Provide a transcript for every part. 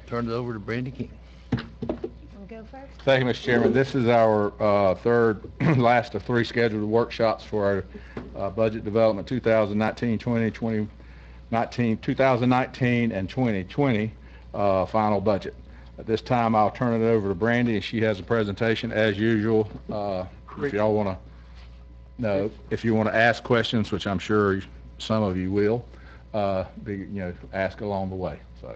turn it over to Brandy King. Go first. Thank you, Mr. Chairman. This is our third last of three scheduled workshops for our budget development 2019, 2019 and 2020 final budget. At this time, I'll turn it over to Brandy, and she has a presentation as usual. If y'all want to know, if you want to ask questions, which I'm sure some of you will, ask along the way. So.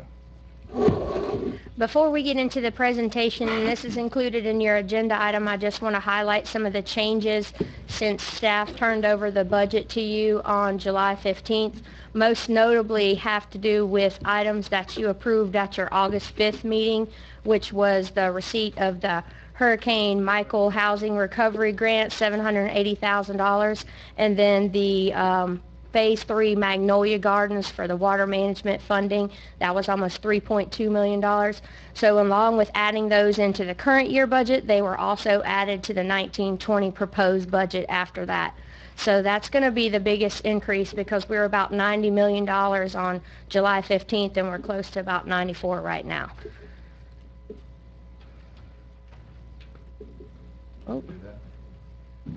Before we get into the presentation, and this is included in your agenda item, I just want to highlight some of the changes since staff turned over the budget to you on July 15th. Most notably have to do with items that you approved at your August 5th meeting, which was the receipt of the Hurricane Michael Housing Recovery Grant, $780,000, and then the Phase 3 Magnolia Gardens for the water management funding. That was almost $3.2 million. So along with adding those into the current year budget, they were also added to the 1920 proposed budget after that. So that's going to be the biggest increase because we're about $90 million on July 15th and we're close to about 94 right now. Oh.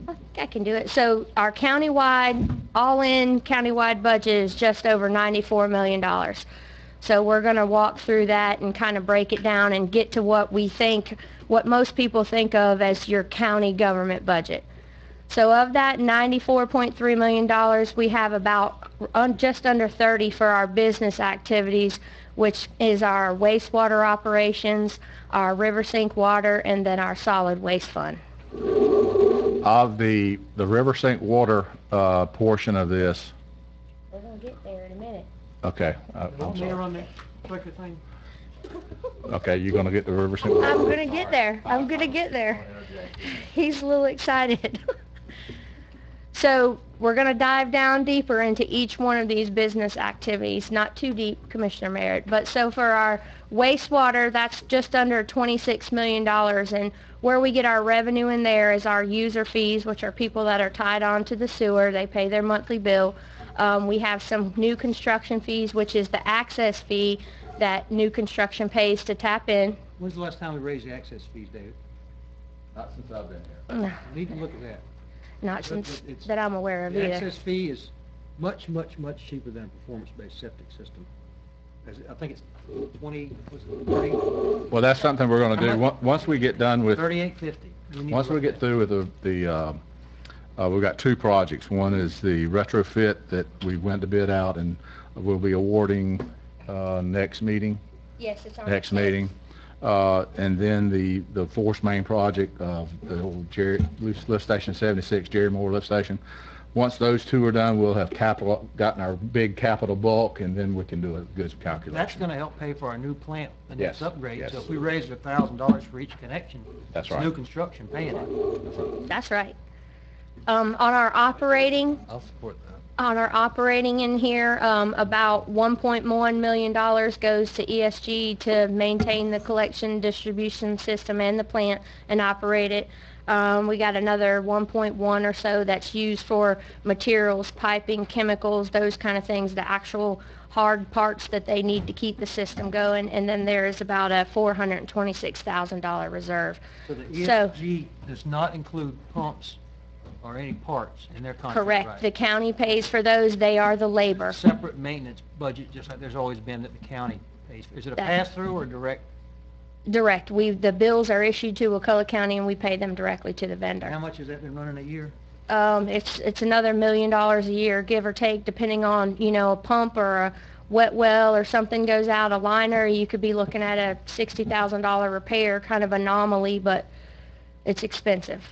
I think I can do it. So our countywide, all-in countywide budget is just over $94 million. So we're going to walk through that and kind of break it down and get to what we think, what most people think of as your county government budget. So of that $94.3 million, we have about just under 30 for our business activities, which is our wastewater operations, our river sink water, and then our solid waste fund. Of the river sink water portion of this. We're going to get there in a minute. Okay. I'm sorry. On that clicker thing. Okay, you're going to get the river sink water. I'm going to get there. I'm going to get there. He's a little excited. So we're going to dive down deeper into each one of these business activities. Not too deep, Commissioner Merritt. But so for our wastewater, that's just under $26 million. And where we get our revenue in there is our user fees, which are people that are tied on to the sewer. They pay their monthly bill. We have some new construction fees, which is the access fee that new construction pays to tap in. When's the last time we raised the access fees, David? Not since I've been here. No, We need to look at that. not since that I'm aware of The either. access fee is much, much, much cheaper than a performance-based septic system. I think it's 20, was it 30? Well, that's something we're going to do once we get done with. $38.50. Once we get through with we've got two projects. One is the retrofit that we went to bid out, and we'll be awarding next meeting. Yes, it's on Next the 10th. meeting, and then the force main project of the old lift station 76, Jerry Moore lift station. Once those two are done, we'll have gotten our big capital bulk, and then we can do a good calculation. That's going to help pay for our new plant, the next upgrade. Yes. So if we raise $1,000 for each connection, That's it's right. new construction paying it. That's right. On our operating, I'll support that. on our operating in here, about $1.1 million goes to ESG to maintain the collection distribution system and the plant and operate it. We got another 1.1 or so that's used for materials, piping, chemicals, those kind of things, the actual hard parts that they need to keep the system going. And then there is about a $426,000 reserve. So the ESG does not include pumps or any parts in their contract, Correct. right? The county pays for those. They are the labor. Separate maintenance budget, just like there's always been that the county pays. Is it a pass-through or direct? Direct. The bills are issued to Wakulla County and we pay them directly to the vendor. How much has that been running a year? It's another $1 million a year, give or take, depending on, a pump or a wet well or something goes out, a liner. You could be looking at a $60,000 repair, kind of anomaly, but it's expensive.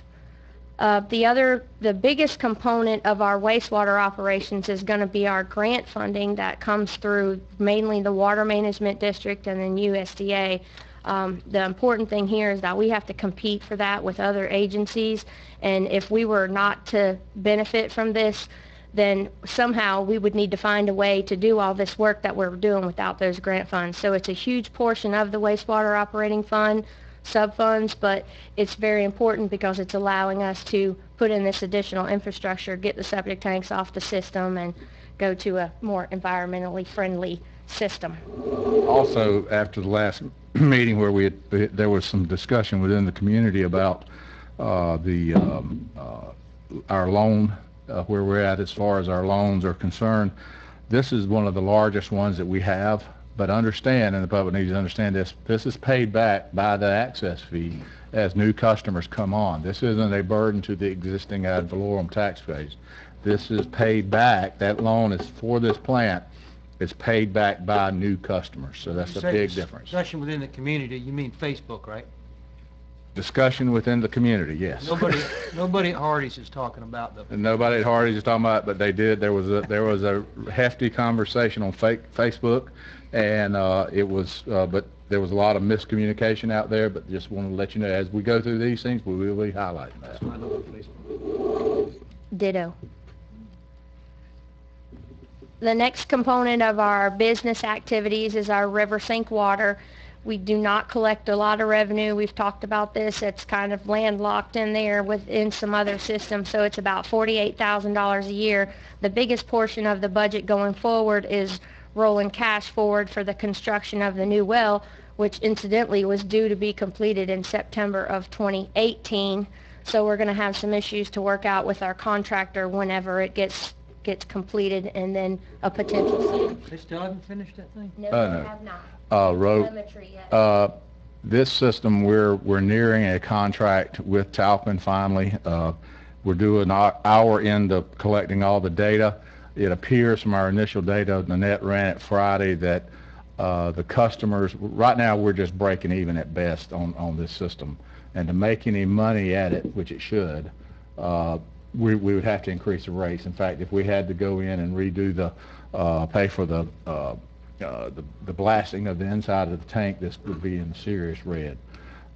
The biggest component of our wastewater operations is going to be our grant funding that comes through mainly the Water Management District and then USDA. The important thing here is that we have to compete for that with other agencies, and if we were not to benefit from this, then somehow we would need to find a way to do all this work that we're doing without those grant funds. So it's a huge portion of the wastewater operating fund, sub-funds, but it's very important because it's allowing us to put in this additional infrastructure, get the septic tanks off the system, and go to a more environmentally friendly system. Also, after the last meeting where there was some discussion within the community about our loan, where we're at as far as our loans are concerned. This is one of the largest ones that we have, but understand, and the public needs to understand this is paid back by the access fee as new customers come on. This isn't a burden to the existing ad valorem taxpayers. This is paid back. That loan is for this plant. It's paid back by new customers, so that's a big difference. Discussion within the community, you mean Facebook, right? Discussion within the community, yes. Nobody at Hardee's is talking about the... And nobody at Hardee's is talking about it, but they did. There was a hefty conversation on Facebook, and but there was a lot of miscommunication out there. But just wanted to let you know, as we go through these things, we will be highlighting that. That's why I know Facebook. Ditto. The next component of our business activities is our river sink water. We do not collect a lot of revenue. We've talked about this. It's kind of landlocked in there within some other systems, so it's about $48,000 a year. The biggest portion of the budget going forward is rolling cash forward for the construction of the new well, which incidentally was due to be completed in September of 2018. So we're going to have some issues to work out with our contractor whenever it gets completed, and then a potential sale. They still haven't finished that thing? No, No. they have not. Telemetry yet. This system, we're nearing a contract with Talcon finally. We're doing our end of collecting all the data. It appears from our initial data, Nanette ran it Friday, that the customers, right now we're just breaking even at best on this system. And to make any money at it, which it should, we would have to increase the rates. In fact, if we had to go in and redo pay for the blasting of the inside of the tank, this would be in serious red.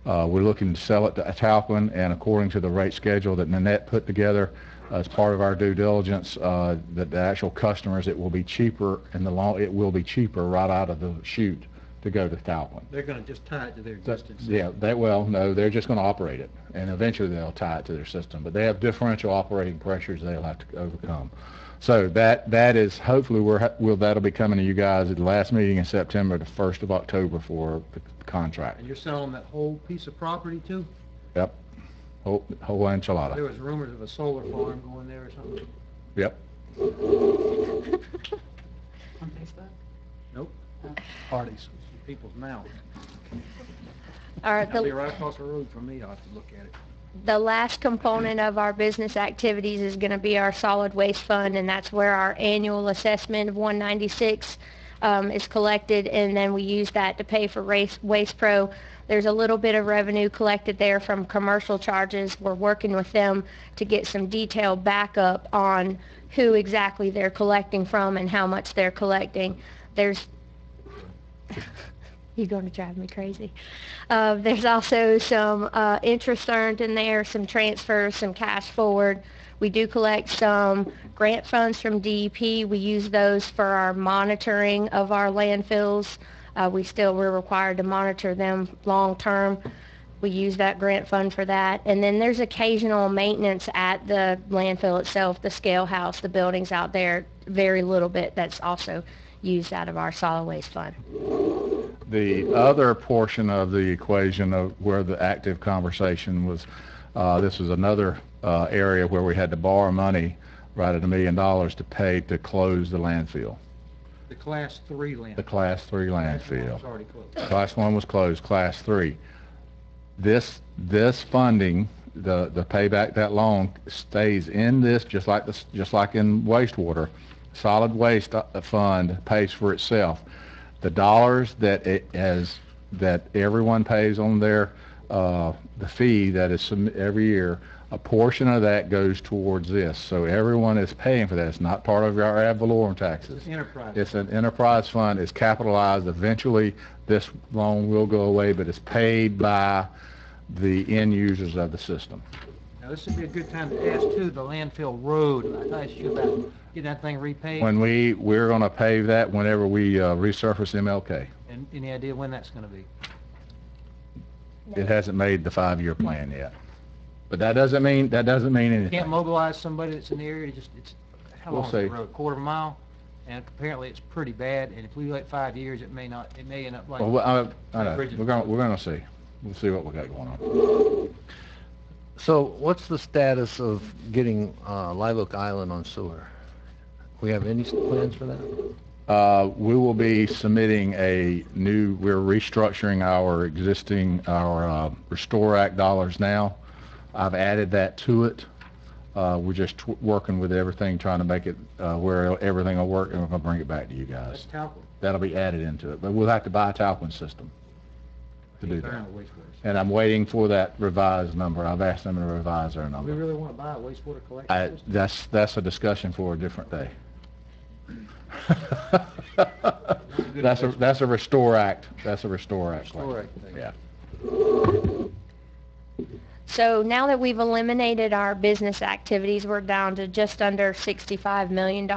We're looking to sell it to Talcon, and according to the rate schedule that Nanette put together as part of our due diligence, that the actual customers, it will be cheaper it will be cheaper right out of the chute to go to Talcon. They're going to just tie it to their existing system. Yeah, no, they're just going to operate it, and eventually they'll tie it to their system. But they have differential operating pressures they'll have to overcome. So that is, hopefully that'll be coming to you guys at the last meeting in September, the 1st of October for the contract. And you're selling that whole piece of property too? Yep, whole enchilada. There was rumors of a solar farm going there or something? Yep. On Facebook? Nope. Hardee's. People's mouths. All right, That'll be right across the road from me. I'll have to look at it. the last component of our business activities is going to be our solid waste fund, and that's where our annual assessment of 196 is collected, and then we use that to pay for Waste Pro. There's a little bit of revenue collected there from commercial charges. We're working with them to get some detailed backup on who exactly they're collecting from and how much they're collecting. There's You're going to drive me crazy. There's also some interest earned in there, some transfers, some cash forward. We do collect some grant funds from DEP. We use those for our monitoring of our landfills. We're required to monitor them long term. We use that grant fund for that. And then there's occasional maintenance at the landfill itself, the scale house, the buildings out there, very little bit that's also used out of our solid waste fund. The other portion of the equation of where the active conversation was, this was another area where we had to borrow money right at $1 million to pay to close the landfill. The Class 3 landfill. The Class 3 landfill. Class 1 was already closed. Class 1 was closed, Class 3. This funding, the payback that loan stays in this just like in wastewater. Solid waste fund pays for itself. The dollars that everyone pays on their the fee that is every year, a portion of that goes towards this. So everyone is paying for that. It's not part of our ad valorem taxes. It's enterprise. It's an enterprise fund. It's capitalized. Eventually, this loan will go away, but it's paid by the end users of the system. Now, this would be a good time to ask, too, the landfill road. I asked you about getting that thing repaved. When we're going to pave that whenever we resurface MLK. And any idea when that's going to be? It hasn't made the 5-year plan yet. But that doesn't mean anything. Can't mobilize somebody that's in the area. How long is the road? Quarter of a mile? and apparently it's pretty bad, and if we wait 5 years, it may end up like... Well, I know, Bridges. we're gonna see. We'll see what we got going on. So what's the status of getting Live Oak Island on sewer? We have any plans for that? We will be submitting we're restructuring our Restore Act dollars now. I've added that to it. We're just working with everything, trying to make it where everything will work, and we're gonna bring it back to you guys. That's Talcum. That'll be added into it, but we'll have to buy a Talcum system to do that. Environmental wastewater. And I'm waiting for that revised number. I've asked them to revise their Do we number. really want to buy a wastewater collection system? That's a discussion for a different day. That's a Restore Act. That's a Restore Act. Restore Act thing. Yeah. So now that we've eliminated our business activities, we're down to just under $65 million.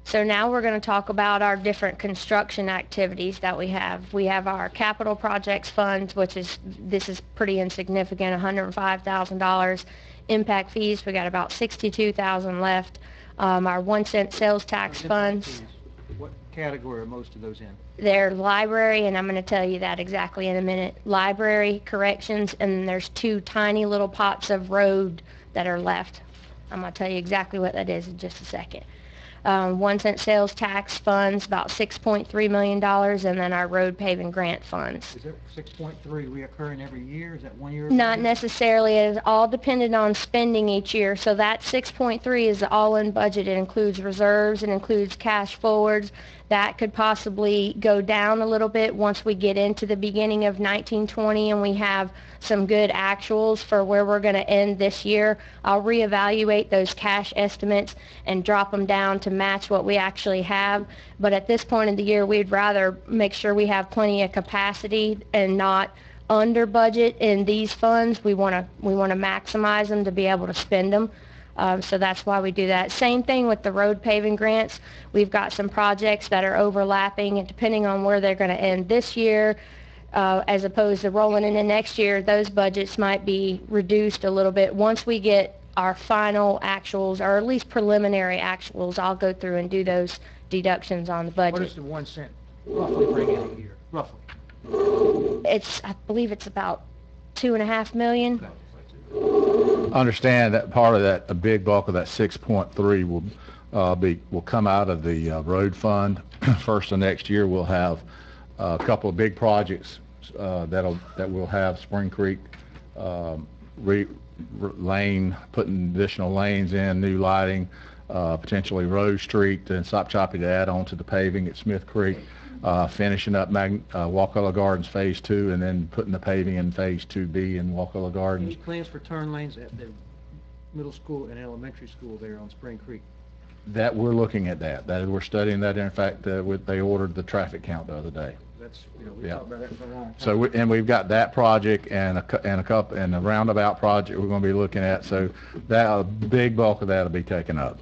So now we're going to talk about our different construction activities that we have. We have our capital projects funds, this is pretty insignificant, $105,000. Impact fees, we got about $62,000 left. Our 1 cent sales tax funds, What category are most of those in? they're library, and I'm going to tell you that exactly in a minute. Library, corrections, and then there's 2 tiny little pots of road that are left. I'm going to tell you exactly what that is in just a second. 1 cent sales tax funds, about $6.3 million, and then our road paving grant funds. Is that 6.3 reoccurring every year? Is that 1 year? Not necessarily. It is all dependent on spending each year. So that 6.3 is all in budget. It includes reserves. It includes cash forwards. That could possibly go down a little bit once we get into the beginning of 1920 and we have some good actuals for where we're going to end this year. I'll reevaluate those cash estimates and drop them down to match what we actually have. But at this point in the year, we'd rather make sure we have plenty of capacity and not under budget in these funds. We want to maximize them to be able to spend them. So that's why we do that. Same thing with the road paving grants. We've got some projects that are overlapping, and depending on where they're going to end this year, as opposed to rolling into next year, those budgets might be reduced a little bit. Once we get our final actuals, or at least preliminary actuals, I'll go through and do those deductions on the budget. What does the 1 cent roughly bring in a year? Roughly. I believe it's about $2.5 million. Understand that part of that, a big bulk of that 6.3 will come out of the road fund. First of next year, we'll have a couple of big projects that we'll have. Spring Creek lane, putting additional lanes in, new lighting, potentially Rose Street and Sop Choppy to add on to the paving at Smith Creek, finishing up Wakulla Gardens Phase 2, and then putting the paving in Phase 2B in Wakulla Gardens. Any plans for turn lanes at the middle school and elementary school there on Spring Creek? That we're looking at that we're studying that. In fact, they ordered the traffic count the other day. That's, we Yeah. talked about that for a long time. So and we've got that project and a roundabout project we're going to be looking at. So that a big bulk of that will be taken up.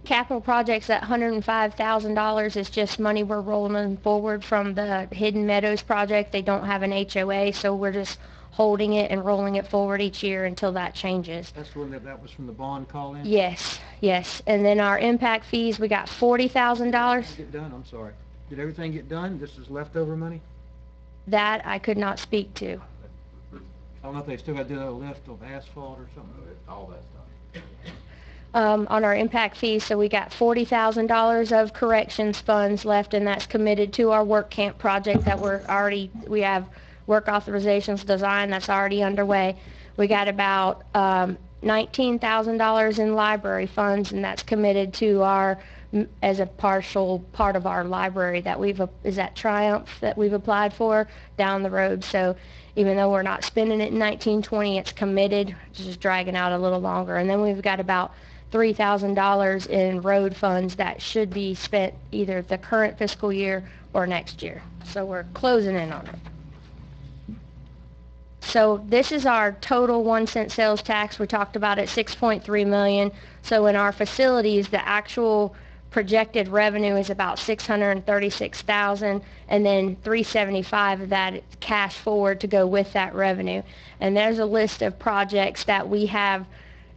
Capital projects, that $105,000 is just money we're rolling forward from the Hidden Meadows project. They don't have an HOA, so we're just holding it and rolling it forward each year until that changes. That's the one that was from the bond call-in? Yes. And then our impact fees, we got $40,000. Get done, I'm sorry. Did everything get done? This is leftover money? That I could not speak to. I don't know if they still got to do a lift of asphalt or something. All that stuff. On our impact fees, so we got $40,000 of corrections funds left, and that's committed to our work camp project that we have work authorizations design that's already underway. We got about $19,000 in library funds, and that's committed to as a partial part of our library that is that Triumph that we've applied for down the road. So even though we're not spending it in 1920, it's committed, just dragging out a little longer. And then we've got about $3,000 in road funds that should be spent either the current fiscal year or next year. So we're closing in on it. So this is our total 1 cent sales tax. We talked about it, $6.3 million. So in our facilities, the actual projected revenue is about $636,000, and then $375 of that is cash forward to go with that revenue. And there's a list of projects that we have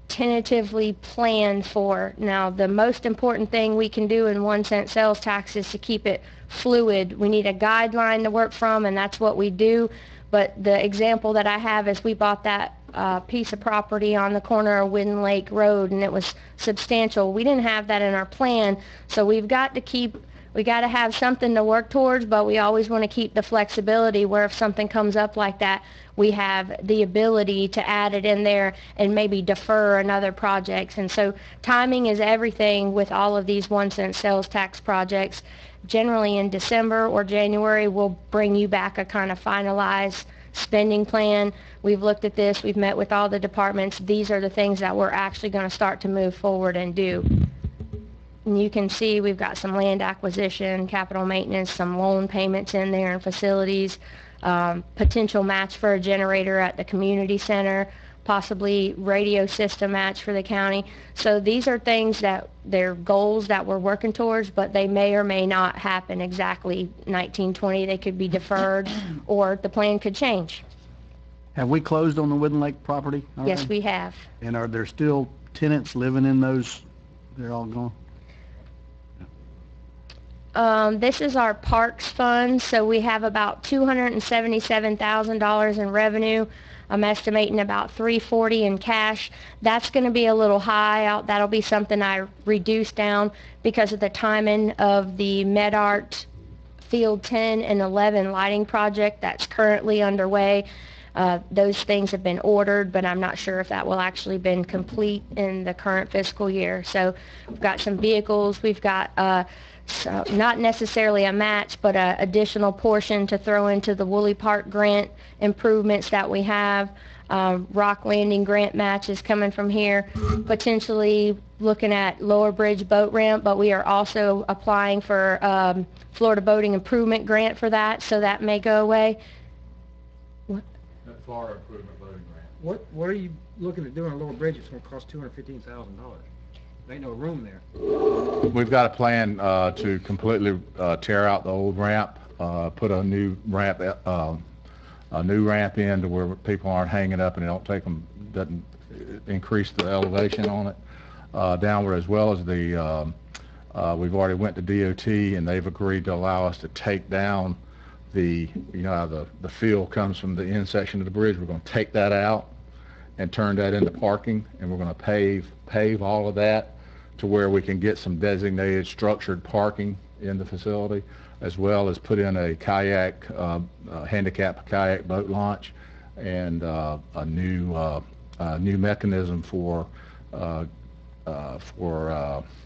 tentatively planned for. Now, the most important thing we can do in 1 cent sales tax is to keep it fluid. We need a guideline to work from, and that's what we do. But the example that I have is we bought that piece of property on the corner of Wooden Lake Road, and it was substantial. We didn't have that in our plan, so we got to have something to work towards, but we always want to keep the flexibility where if something comes up like that, we have the ability to add it in there and maybe defer another projects. And so timing is everything with all of these 1 cent sales tax projects. Generally in December or January, we'll bring you back a kind of finalized spending plan. We've looked at this, we've met with all the departments. These are the things that we're actually going to start to move forward and do. And you can see we've got some land acquisition, capital maintenance, some loan payments in there and facilities, potential match for a generator at the community center, possibly radio system match for the county. So these are things that they're goals that we're working towards, but they may or may not happen exactly 1920. They could be deferred or the plan could change. Have we closed on the Wooden Lake property already? Yes, we have. And are there still tenants living in those? They're all gone? This is our parks fund, so we have about $277,000 in revenue. I'm estimating about $340 in cash. That's going to be a little high. That'll be something I reduce down because of the timing of the MedArt Field 10 and 11 lighting project that's currently underway. Those things have been ordered, but I'm not sure if that will actually been complete in the current fiscal year. So we've got some vehicles. We've got so not necessarily a match, but an additional portion to throw into the Woolly Park grant improvements that we have. Rock Landing grant match is coming from here. Potentially looking at Lower Bridge boat ramp, but we are also applying for Florida Boating Improvement grant for that, so that may go away. Florida Improvement Boating Grant. What are you looking at doing on Lower Bridge? It's going to cost $215,000. There ain't no room there. We've got a plan to completely tear out the old ramp, put a new ramp in to where people aren't hanging up and it doesn't increase the elevation on it downward, as well as the we've already went to DOT and they've agreed to allow us to take down the fill comes from the end section of the bridge. We're going to take that out and turn that into parking, and we're going to pave all of that to where we can get some designated structured parking in the facility, as well as put in a kayak, handicap kayak boat launch, and a new mechanism for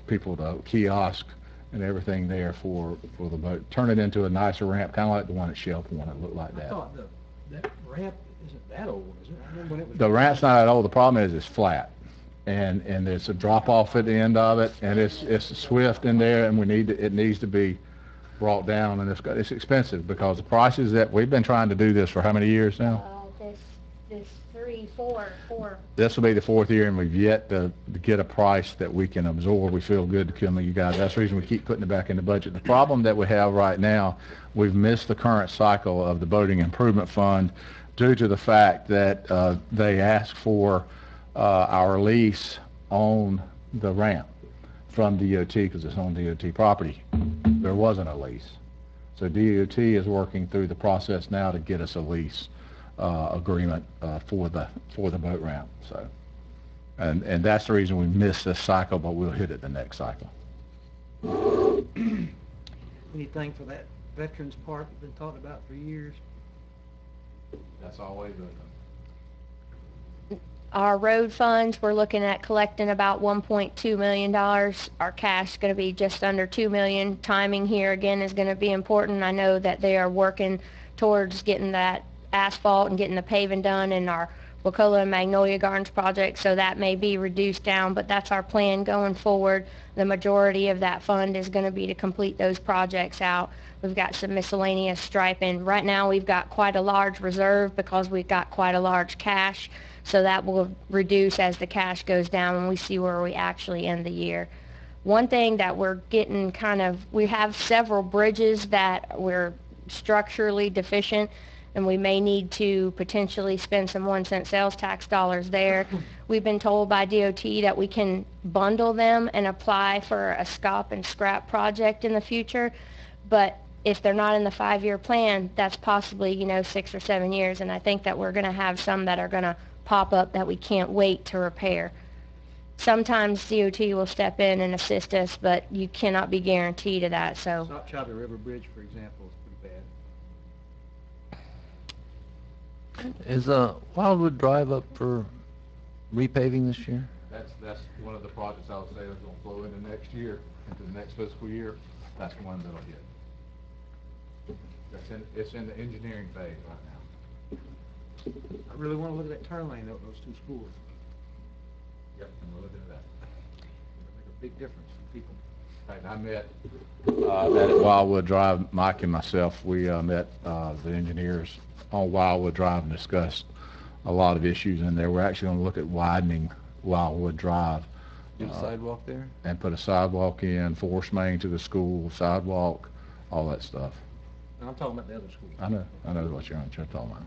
people to kiosk and everything there for the boat. Turn it into a nicer ramp, kind of like the one at Shell Point. It looked like that. I thought that ramp isn't that old, is it? I remember when it was The ramp's not that old. The problem is it's flat, and there's a drop off at the end of it, and it's swift in there, and it needs to be brought down, and it's expensive because the prices that we've been trying to do this for how many years now? This 4. This will be the 4th year, and we've yet to get a price that we can absorb. We feel good to come to you guys. That's the reason we keep putting it back in the budget. The problem that we have right now, we've missed the current cycle of the Boating Improvement Fund due to the fact that they asked for our lease on the ramp from DOT because it's on DOT property. There wasn't a lease. So DOT is working through the process now to get us a lease agreement for the boat ramp. So, and that's the reason we missed this cycle, but we'll hit it the next cycle. anything for that Veterans Park that's been talked about for years? That's always open. Our road funds, we're looking at collecting about $1.2 million. Our cash is going to be just under $2 million. Timing here again is going to be important. I know that they are working towards getting that asphalt and getting the paving done in our Wakulla and Magnolia Gardens project, so that may be reduced down, but that's our plan going forward. The majority of that fund is going to be to complete those projects out. We've got some miscellaneous striping. Right now we've got quite a large reserve because we've got quite a large cash, so that will reduce as the cash goes down when we see where we actually end the year. One thing that we're getting we have several bridges that we're structurally deficient, and we may need to potentially spend some 1-cent sales tax dollars there. We've been told by DOT that we can bundle them and apply for a SCOP and scrap project in the future, but if they're not in the 5-year plan, that's possibly, 6 or 7 years, and I think that we're going to have some that are going to pop up that we can't wait to repair. Sometimes DOT will step in and assist us, but you cannot be guaranteed of that, so. Stop Chopper River Bridge, for example, is pretty bad. Is Wildwood Drive up for repaving this year? That's one of the projects I would say is gonna flow into next year, into the next fiscal year. That's one that'll hit. It's in the engineering phase right now. I really want to look at that turn lane, those two schools. Yep, and we're looking at that. It'll make a big difference for people. In fact, I met at Wildwood Drive, Mike and myself, we met the engineers on Wildwood Drive and discussed a lot of issues in there. We're actually going to look at widening Wildwood Drive. Do a sidewalk there? And put a sidewalk in, force main to the school, sidewalk, all that stuff. And I'm talking about the other schools. I know what you're talking about.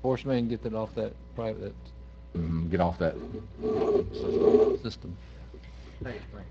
Force main, get that off that private Get off that. system. Thanks, Frank.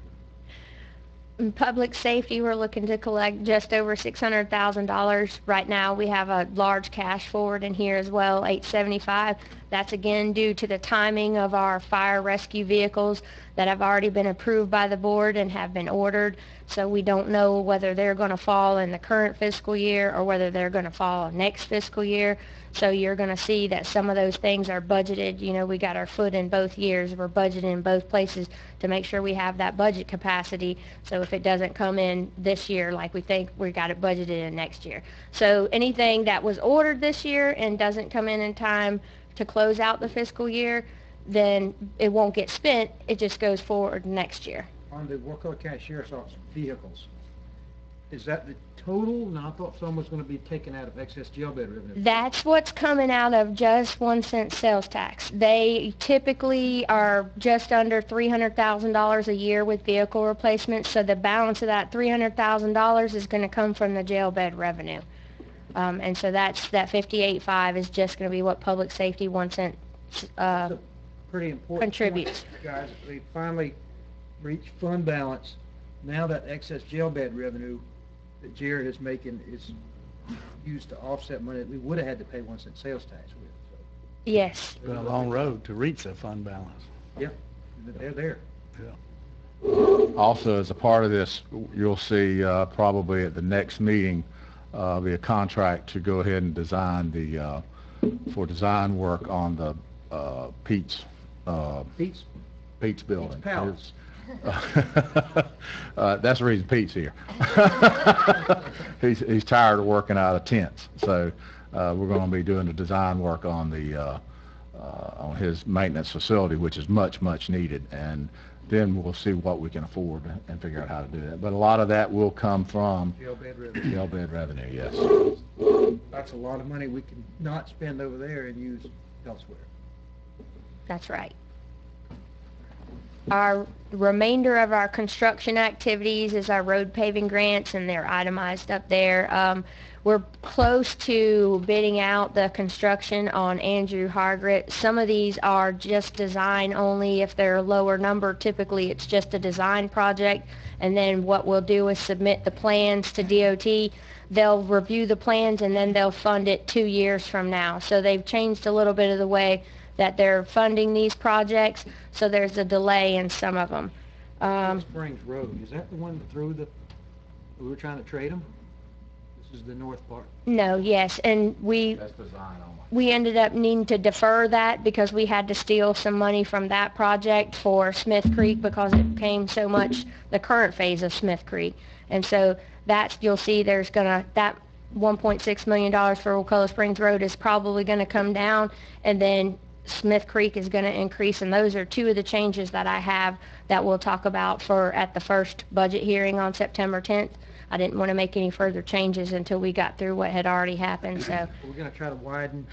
In public safety, we're looking to collect just over $600,000. Right now, we have a large cash forward in here as well, $875. That's again due to the timing of our fire rescue vehicles that have already been approved by the board and have been ordered. So we don't know whether they're going to fall in the current fiscal year or whether they're going to fall next fiscal year. So you're going to see that some of those things are budgeted. We got our foot in both years. We're budgeting in both places to make sure we have that budget capacity. So if it doesn't come in this year like we think, we got it budgeted in next year. So anything that was ordered this year and doesn't come in time to close out the fiscal year, then it won't get spent. It just goes forward next year. On the Wakulla County Sheriff's Office vehicles, is that the total? No, I thought some was going to be taken out of excess jail bed revenue. That's what's coming out of just 1-cent sales tax. They typically are just under $300,000 a year with vehicle replacements, so the balance of that $300,000 is going to come from the jail bed revenue. And so that 58.5 is just going to be what public safety 1-cent Pretty important contributes. point, guys. They finally reached fund balance. Now that excess jail bed revenue that Jared is making is used to offset money that we would have had to pay 1-cent sales tax with. So. Yes. Been a long road to reach that fund balance. Yep, they're there. Yeah. Also, as a part of this, you'll see probably at the next meeting be a contract to go ahead and design for design work on the Pete's building. Palace. That's the reason Pete's here. He's tired of working out of tents, so we're going to be doing the design work on on his maintenance facility, which is much needed, and then we'll see what we can afford and figure out how to do that. But a lot of that will come from Jail bed revenue. jail bed revenue. Yes. That's a lot of money we can not spend over there and use elsewhere. That's right. Our remainder of our construction activities is our road paving grants, and they're itemized up there. We're close to bidding out the construction on Andrew Hargret. Some of these are just design only. If they're a lower number, typically it's just a design project, and then what we'll do is submit the plans to DOT. They'll review the plans, and then they'll fund it 2 years from now. So they've changed a little bit of the way that they're funding these projects, so there's a delay in some of them. Springs Road, is that the one that we were trying to trade them? This is the north part. No, yes, and That's design only. we ended up needing to defer that because we had to steal some money from that project for Smith Creek because it came so much, the current phase of Smith Creek. And so you'll see that $1.6 million for Wakulla Springs Road is probably going to come down, and then Smith Creek is going to increase, and those are two of the changes that I have that we'll talk about at the first budget hearing on September 10th. I didn't want to make any further changes until we got through what had already happened. So We're going to try to widen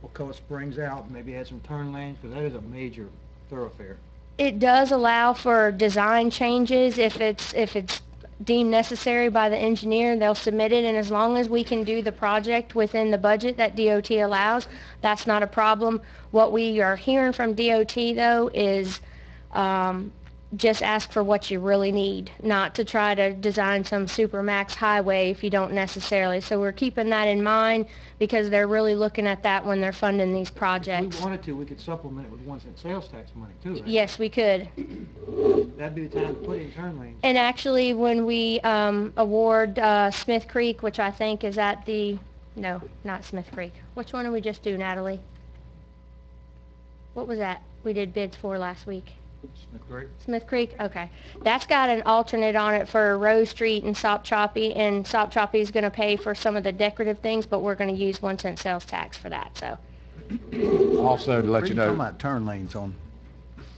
Wakulla Springs out, maybe add some turn lanes, because that is a major thoroughfare. it does allow for design changes if it's deemed necessary by the engineer, they'll submit it, and as long as we can do the project within the budget that DOT allows, that's not a problem. What we are hearing from DOT though is just ask for what you really need, not to try to design some super max highway if you don't necessarily. So we're keeping that in mind because they're really looking at that when they're funding these If projects. we wanted to, we could supplement it with 1 cent sales tax money too, right? Yes, we could. That'd be the time to put in turn lanes. And actually, when we award Smith Creek, which I think is at the, no, not Smith Creek. Which one did we just do, Natalie? What was that we did bids for last week? Great. Smith Creek? Okay. That's got an alternate on it for Rose Street and Sop Choppy, and Sop Choppy is going to pay for some of the decorative things, but we're going to use 1 cent sales tax for that, so. Also, to let you Talking know, about turn lanes on,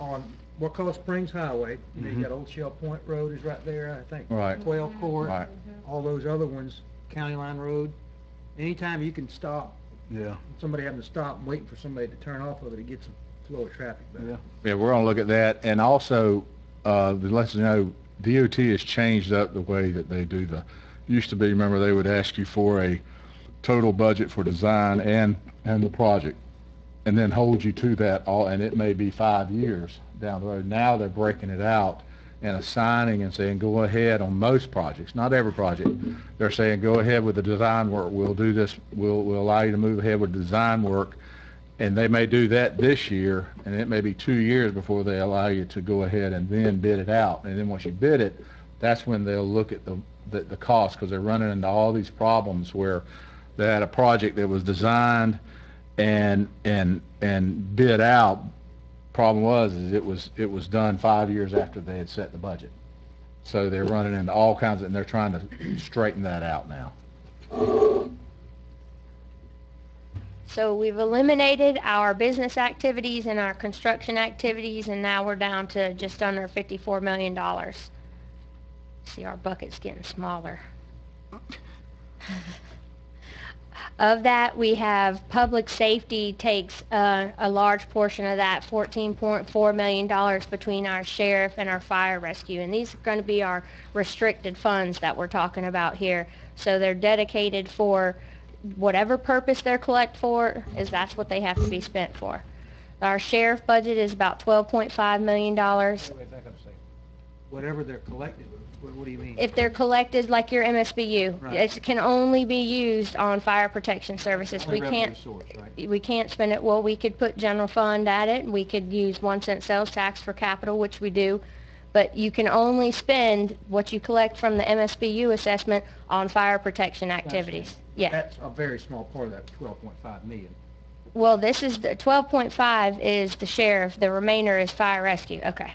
On Wakulla Springs Highway, you know, you got Old Shell Point Road is right there, I think. Right. 12 Court. right, All those other ones, County Line Road. Anytime you can stop, yeah, somebody having to stop and waiting for somebody to turn off of it, it gets a flow of traffic back. yeah. yeah, we're gonna look at that, and also, to let you know, DOT has changed up the way that they do used to be, remember, they would ask you for a total budget for design and the project, and then hold you to that and it may be 5 years down the road. Now they're breaking it out and assigning and saying, go ahead on most projects, not every project. They're saying, go ahead with the design work, we'll do this, we'll allow you to move ahead with design work, and they may do that this year, and it may be 2 years before they allow you to go ahead and then bid it out. And then once you bid it, that's when they'll look at the cost, because they're running into all these problems where they had a project that was designed and bid out. Problem was it was done 5 years after they had set the budget. So they're running into all kinds and they're trying to straighten that out now. So we've eliminated our business activities and our construction activities, and now we're down to just under $54 million. See, our bucket's getting smaller. Of that, we have public safety takes a large portion of that, $14.4 million between our sheriff and our fire rescue. And these are going to be our restricted funds that we're talking about here. So they're dedicated for whatever purpose they're collect for, that's what they have to be spent for. Our sheriff budget is about $12.5 million. Wait, back up a second. Whatever they're collected, what do you mean? If they're collected like your MSBU, Right. it can only be used on fire protection services. Only We revenue can't, source, right? we can't spend it, well, we could put general fund at it, and we could use 1 cent sales tax for capital, which we do, but you can only spend what you collect from the MSBU assessment on fire protection activities. Yeah. That's a very small part of that 12.5 million. Well, this is the 12.5 is the sheriff, the remainder is fire rescue. Okay.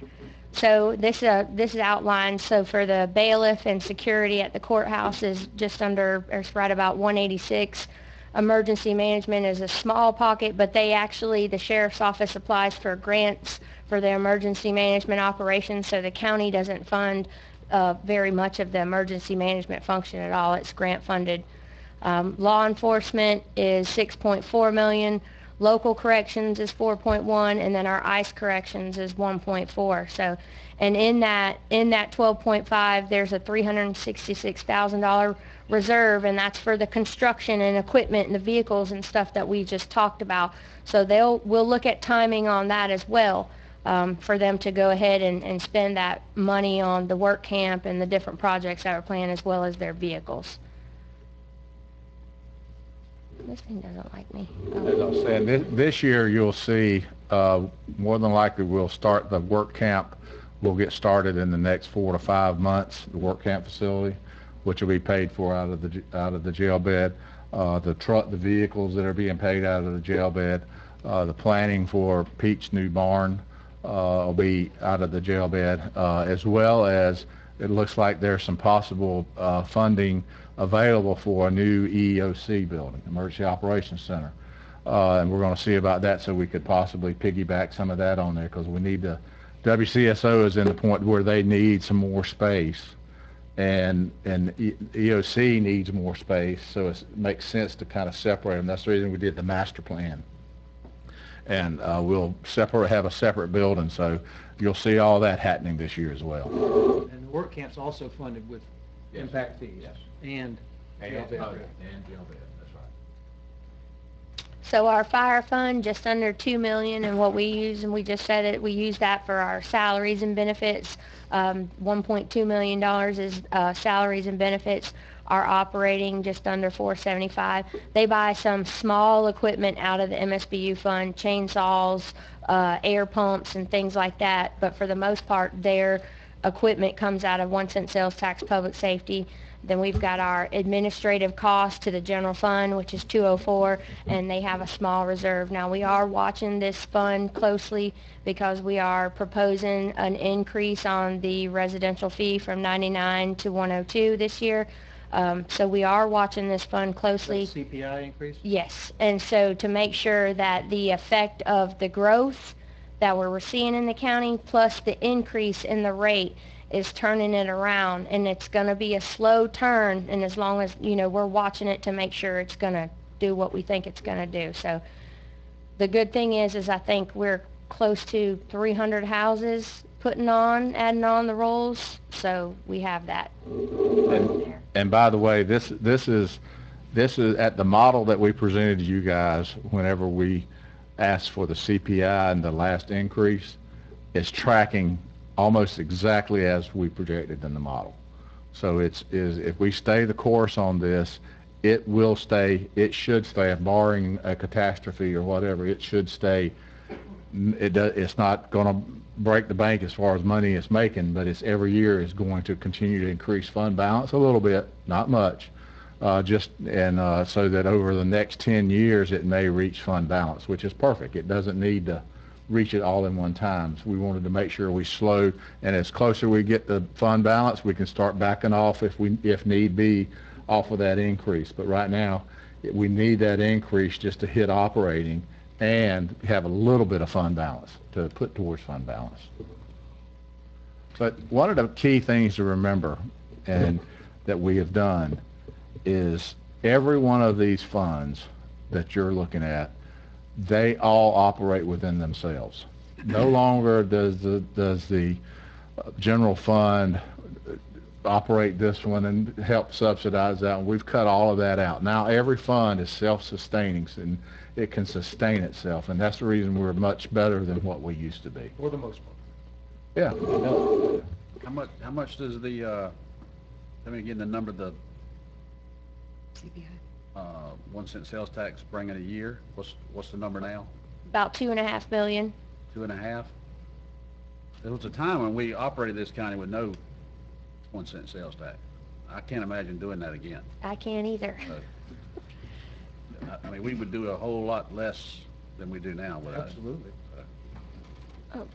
So this is outlined. So for the bailiff and security at the courthouse is just under, or it's right about 186. Emergency management is a small pocket, but they actually, the sheriff's office applies for grants for the emergency management operations, so the county doesn't fund very much of the emergency management function at all. It's grant funded. Law enforcement is 6.4 million, local corrections is 4.1, and then our ICE corrections is 1.4. So, and in that 12.5, there's a $366,000 reserve, and that's for the construction and equipment and the vehicles and stuff that we just talked about. So we'll look at timing on that as well, for them to go ahead and spend that money on the work camp and the different projects that we're planning, as well as their vehicles. This thing doesn't like me. As I was saying, this year you'll see, more than likely we'll start the work camp. We'll get started in the next 4 to 5 months, the work camp facility, which will be paid for out of the jail bed. The vehicles that are being paid out of the jail bed. The planning for Pete's new barn will be out of the jail bed, as well as it looks like there's some possible funding available for a new EEOC building, Emergency Operations Center. And we're going to see about that, so we could possibly piggyback some of that on there, because we need to, WCSO is in the point where they need some more space, and EOC needs more space, so it makes sense to kind of separate them. That's the reason we did the master plan. and we'll have a separate building, so you'll see all that happening this year as well. And the work camp's also funded with impact fees. Yes. And jail bed revenue. That's right. So our fire fund, just under 2 million, and what we use, and we just said it, we use that for our salaries and benefits. $1.2 million is salaries and benefits. Our operating, just under 475. They buy some small equipment out of the MSBU fund, chainsaws, air pumps, and things like that. But for the most part, their equipment comes out of 1 cent sales tax, public safety. Then we've got our administrative costs to the general fund, which is 204, and they have a small reserve. Now, we are watching this fund closely because we are proposing an increase on the residential fee from 99 to 102 this year. So we are watching this fund closely. CPI increase? Yes, and so to make sure that the effect of the growth that we're seeing in the county plus the increase in the rate is turning it around, and it's going to be a slow turn, and as long as, you know, we're watching it to make sure it's going to do what we think it's going to do. So the good thing is I think we're close to 300 houses adding on the rolls, so we have that. And by the way, this is at the model that we presented to you guys whenever we asked for the CPI and the last increase. Is tracking almost exactly as we projected in the model. So if we stay the course on this, it should stay, barring a catastrophe or whatever, it should stay. It's not going to break the bank as far as money it's making, but it's every year is going to continue to increase fund balance a little bit, not much, so that over the next 10 years it may reach fund balance, which is perfect. It doesn't need to reach it all in one time. So we wanted to make sure we slowed, and as closer we get the fund balance, we can start backing off if need be off of that increase. But right now, we need that increase just to hit operating and have a little bit of fund balance to put towards fund balance. But one of the key things to remember, and that we have done, is every one of these funds that you're looking at, they all operate within themselves. No longer does the general fund operate this one and help subsidize that one. We've cut all of that out. Now every fund is self-sustaining, and it can sustain itself, and that's the reason we're much better than what we used to be. For the most part. Yeah. How much does the, let me get the number, the CPI. 1 cent sales tax bring in a year? What's the number now? About 2.5 million. 2.5? There was a time when we operated this county with no 1 cent sales tax. I can't imagine doing that again. I can't either. So, I mean, we would do a whole lot less than we do now without it. Absolutely. Oh,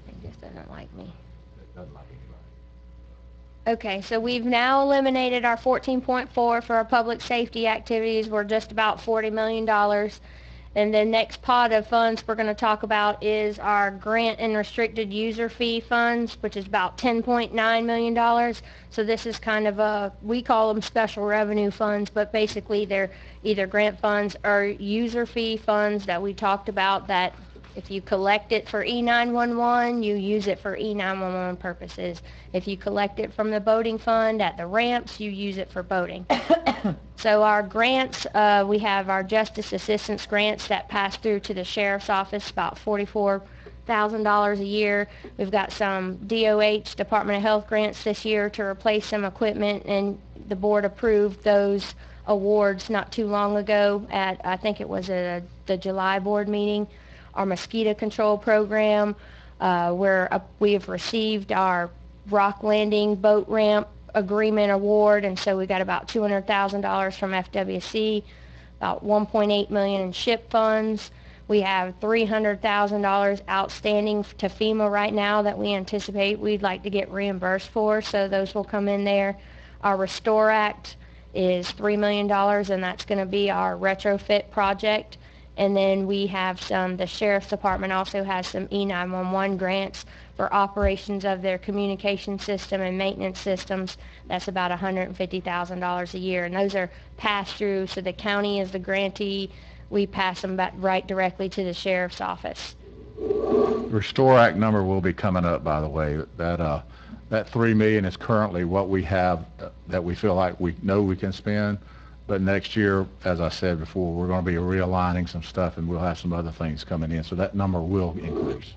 it just doesn't like me. Okay, so we've now eliminated our 14.4 for our public safety activities. We're just about $40 million. And the next pot of funds we're going to talk about is our grant and restricted user fee funds, which is about $10.9 million. So this is kind of we call them special revenue funds, but basically they're either grant funds or user fee funds that we talked about, that if you collect it for E911, you use it for E911 purposes. If you collect it from the boating fund at the ramps, you use it for boating. So our grants, we have our justice assistance grants that pass through to the sheriff's office, about $44,000 a year. We've got some DOH, Department of Health grants this year to replace some equipment, and the board approved those awards not too long ago at, I think it was at the July board meeting. Our mosquito control program, we have received our rock landing boat ramp agreement award, and so we got about $200,000 from FWC, about $1.8 million in SHIP funds. We have $300,000 outstanding to FEMA right now that we anticipate we'd like to get reimbursed for, so those will come in there. Our Restore Act is $3 million, and that's going to be our retrofit project. And then we have the Sheriff's Department also has some E911 grants for operations of their communication system and maintenance systems. That's about $150,000 a year. And those are passed through, so the county is the grantee. we pass them back right directly to the sheriff's office. Restore Act number will be coming up, by the way. That 3 million is currently what we have that we feel like we know we can spend. But next year, as I said before, we're going to be realigning some stuff, and we'll have some other things coming in. So that number will increase.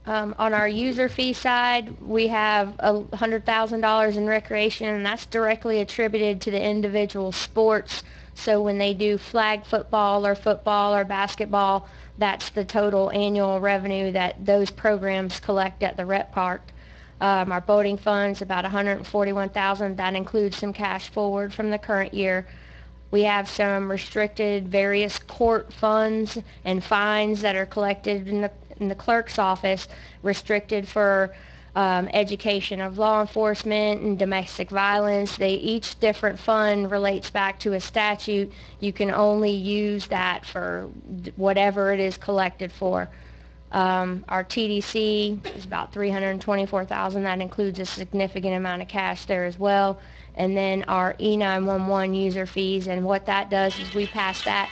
On our user fee side, we have $100,000 in recreation, and that's directly attributed to the individual sports. So when they do flag football or basketball, that's the total annual revenue that those programs collect at the rec park. Our boating fund's about $141,000. That includes some cash forward from the current year. We have some restricted various court funds and fines that are collected in the clerk's office, restricted for education of law enforcement and domestic violence. Each different fund relates back to a statute. You can only use that for whatever it is collected for. Our TDC is about $324,000. That includes a significant amount of cash there as well. And then our E911 user fees, and what that does is we pass that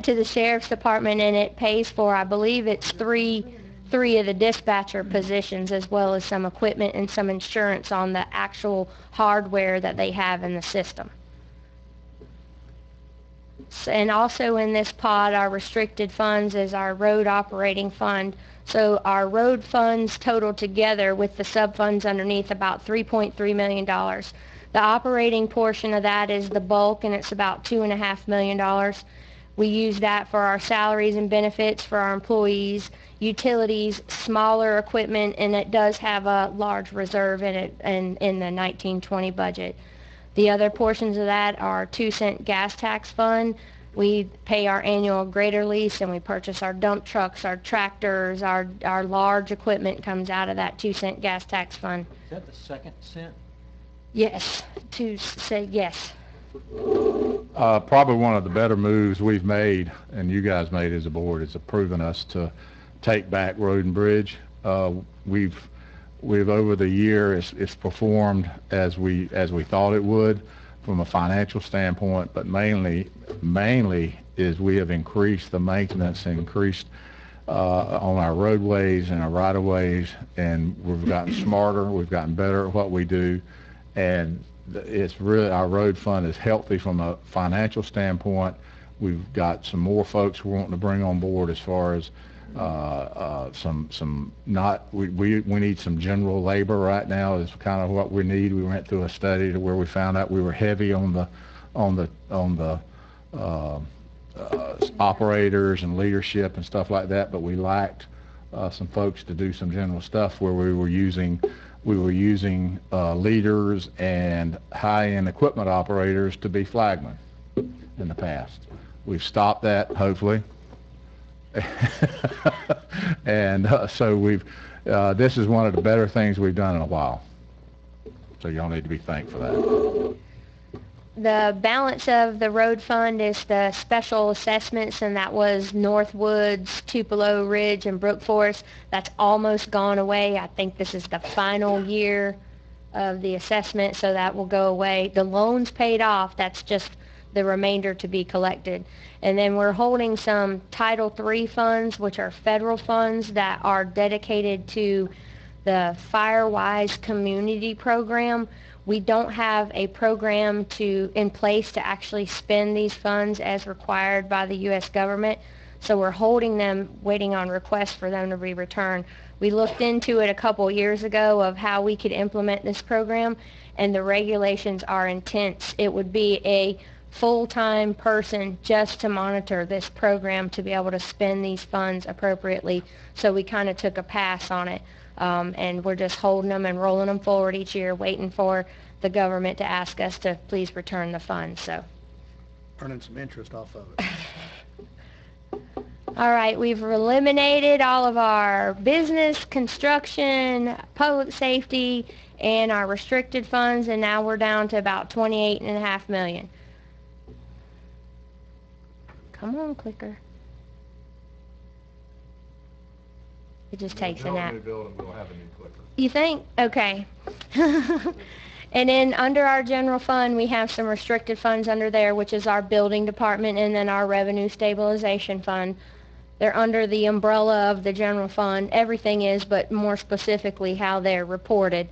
to the sheriff's department, and it pays for, I believe it's three of the dispatcher positions, as well as some equipment and some insurance on the actual hardware that they have in the system. And also in this pod, our restricted funds is our road operating fund. So our road funds total together with the sub-funds underneath about $3.3 million. The operating portion of that is the bulk, and it's about $2.5 million. We use that for our salaries and benefits for our employees, utilities, smaller equipment, and it does have a large reserve in it in the 1920 budget. The other portions of that are 2-cent gas tax fund. We pay our annual grader lease, and we purchase our dump trucks, our tractors, our large equipment comes out of that 2-cent gas tax fund. Is that the second cent? Yes, yes. Probably one of the better moves we've made, and you guys made as a board, is approving us to take back Road and Bridge. We've over the year, it's performed as we thought it would from a financial standpoint, but mainly is we have increased the maintenance and increased on our roadways and our right-of-ways, and we've gotten smarter, we've gotten better at what we do, and it's really, our road fund is healthy from a financial standpoint. We've got some more folks we're wanting to bring on board as far as we need some general labor right now is kind of what we need. We went through a study to where we found out we were heavy on the operators and leadership and stuff like that, but we lacked some folks to do some general stuff where we were using leaders and high-end equipment operators to be flagmen in the past. We've stopped that, hopefully. And so this is one of the better things we've done in a while. So y'all need to be thankful for that. The balance of the road fund is the special assessments, and that was Northwoods, Tupelo Ridge, and Brook Forest. That's almost gone away. I think this is the final year of the assessment, so that will go away. The loans paid off, that's just the remainder to be collected. And then we're holding some Title III funds, which are federal funds that are dedicated to the Firewise Community Program. We don't have a program in place to actually spend these funds as required by the U.S. government, so we're holding them, waiting on requests for them to be returned. We looked into it a couple years ago of how we could implement this program, and the regulations are intense. It would be a full-time person just to monitor this program to be able to spend these funds appropriately, so we kind of took a pass on it. And we're just holding them and rolling them forward each year, waiting for the government to ask us to please return the funds. So, Earning some interest off of it. all right, we've eliminated all of our business, construction, public safety, and our restricted funds, and now we're down to about $28.5 million. Come on, clicker. It just takes a nap. You think? Okay. And then under our general fund, we have some restricted funds under there, which is our building department and then our revenue stabilization fund. They're under the umbrella of the general fund. Everything is, but more specifically how they're reported.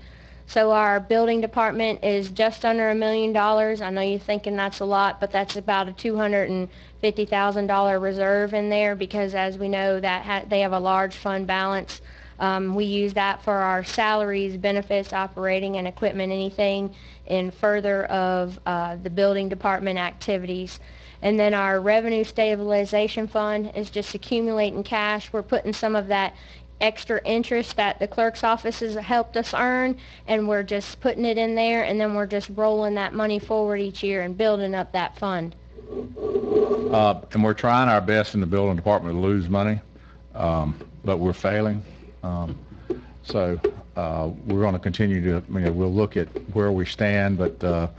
So our building department is just under $1 million. I know you're thinking that's a lot, but that's about a $250,000 reserve in there because, as we know, that they have a large fund balance. We use that for our salaries, benefits, operating, and equipment, anything in further of the building department activities. And then our revenue stabilization fund is just accumulating cash. We're putting some of that extra interest that the clerk's office has helped us earn, and we're just putting it in there, and then we're just rolling that money forward each year and building up that fund. And we're trying our best in the building department to lose money, but we're failing. So we're going to continue to, we'll look at where we stand, but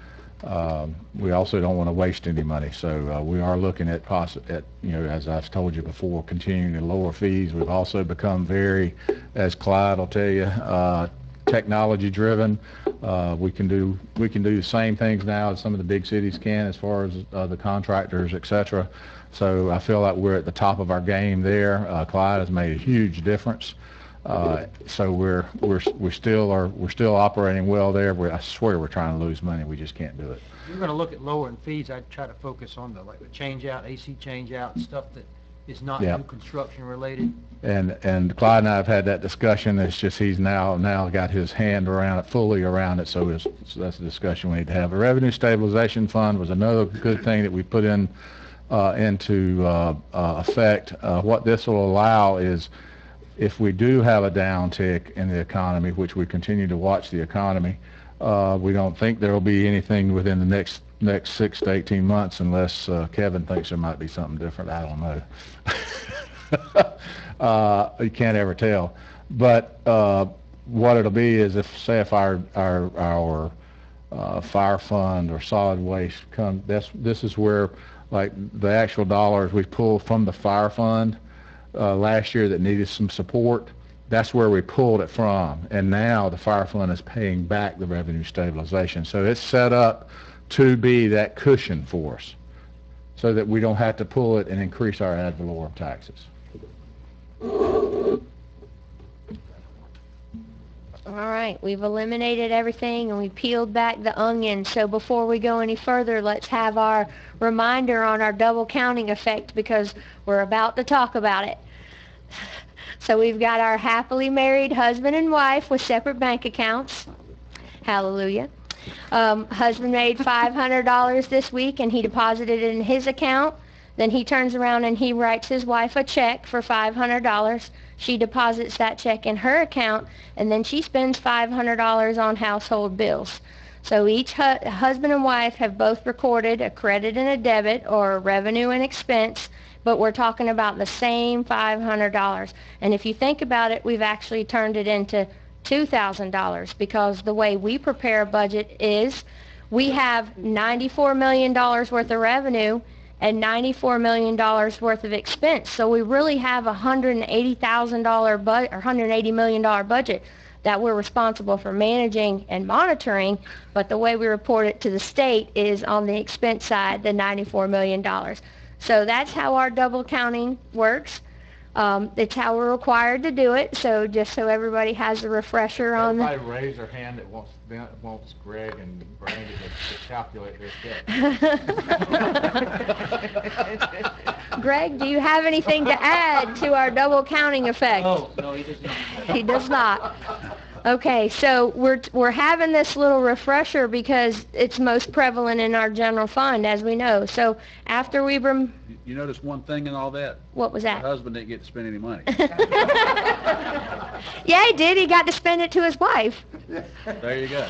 we also don't want to waste any money. So we are looking at, as I've told you before, continuing to lower fees. We've also become very, as Clyde will tell you, technology driven. We can do the same things now as some of the big cities can as far as the contractors, etc. So I feel like we're at the top of our game there. Clyde has made a huge difference. So we're still operating well there. I swear we're trying to lose money. We just can't do it. If you're going to look at lowering fees, I'd try to focus on the change out, AC change out, stuff that is not new construction related. And Clyde and I have had that discussion. It's just he's now got his hand fully around it. So that's a discussion we need to have. The revenue stabilization fund was another good thing that we put into effect. What this will allow is, if we do have a downtick in the economy, which we continue to watch the economy, we don't think there will be anything within the next 6 to 18 months unless Kevin thinks there might be something different. I don't know. You can't ever tell. But what it'll be is if our fire fund or solid waste come, this is where, like, the actual dollars we pull from the fire fund last year that needed some support, that's where we pulled it from, and now the fire fund is paying back the revenue stabilization. So it's set up to be that cushion for us so that we don't have to pull it and increase our ad valorem taxes. All right, we've eliminated everything and we peeled back the onion. So before we go any further, let's have our reminder on our double counting effect, because we're about to talk about it. So we've got our happily married husband and wife with separate bank accounts. Hallelujah. Husband made $500 this week and he deposited it in his account. Then he turns around and he writes his wife a check for $500. She deposits that check in her account, and then she spends $500 on household bills. So each husband and wife have both recorded a credit and a debit, or a revenue and expense, but we're talking about the same $500. And if you think about it, we've actually turned it into $2,000, because the way we prepare a budget is we have $94 million worth of revenue and $94 million worth of expense. So we really have a $180,000 budget, or $180 million budget that we're responsible for managing and monitoring, but the way we report it to the state is on the expense side, the $94 million. So that's how our double counting works. It's how we're required to do it, so just so everybody has a refresher on Everybody raise their hand that wants Greg and Brandy to calculate their check. Greg, do you have anything to add to our double counting effect? No, he does not. He does not. Okay, so we're having this little refresher because it's most prevalent in our general fund, as we know. So after we You notice one thing in all that? What was that? Her husband didn't get to spend any money. Yeah, he did. He got to spend it to his wife. There you go.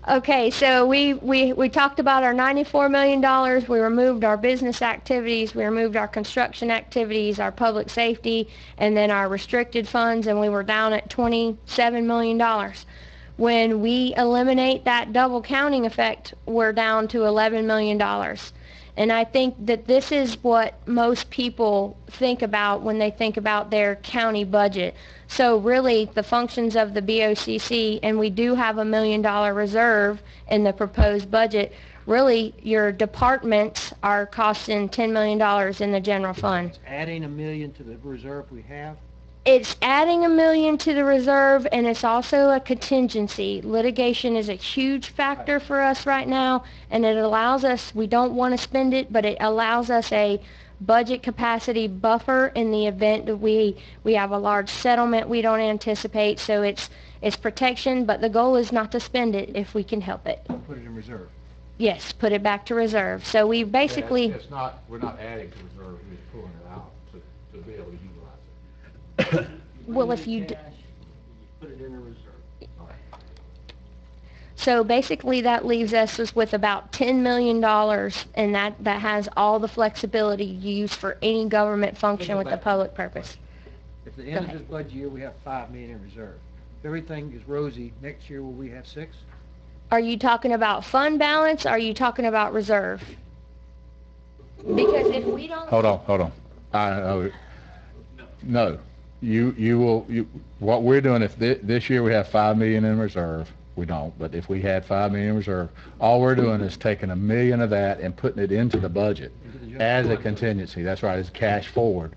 Okay, so we talked about our $94 million. We removed our business activities, we removed our construction activities, our public safety, and then our restricted funds, and we were down at $27 million. When we eliminate that double counting effect, we're down to $11 million. And I think that this is what most people think about when they think about their county budget. So really, the functions of the BOCC, and we do have $1 million reserve in the proposed budget, really your departments are costing $10 million in the general fund. It's adding $1 million to the reserve we have. It's adding $1 million to the reserve, and it's also a contingency. Litigation is a huge factor for us right now, and it allows us, we don't want to spend it, but it allows us a budget capacity buffer in the event that we have a large settlement we don't anticipate. So it's protection, but the goal is not to spend it if we can help it. Put it in reserve. Yes, put it back to reserve. So we basically... It's not, we're not adding to reserve, we're just pulling it out to be able to utilize it. Well, if you... Put it in a reserve. So basically that leaves us with about $10 million, and that has all the flexibility used for any government function with a public purpose. At the end of this budget year, we have $5 million in reserve. If everything is rosy, next year will we have 6? Are you talking about fund balance, or are you talking about reserve? Because if we don't... Hold on. No. What we're doing, if this year we have $5 million in reserve, we don't, but if we had $5 million in reserve, all we're doing is taking $1 million of that and putting it into the budget as a contingency. That's right, as cash forward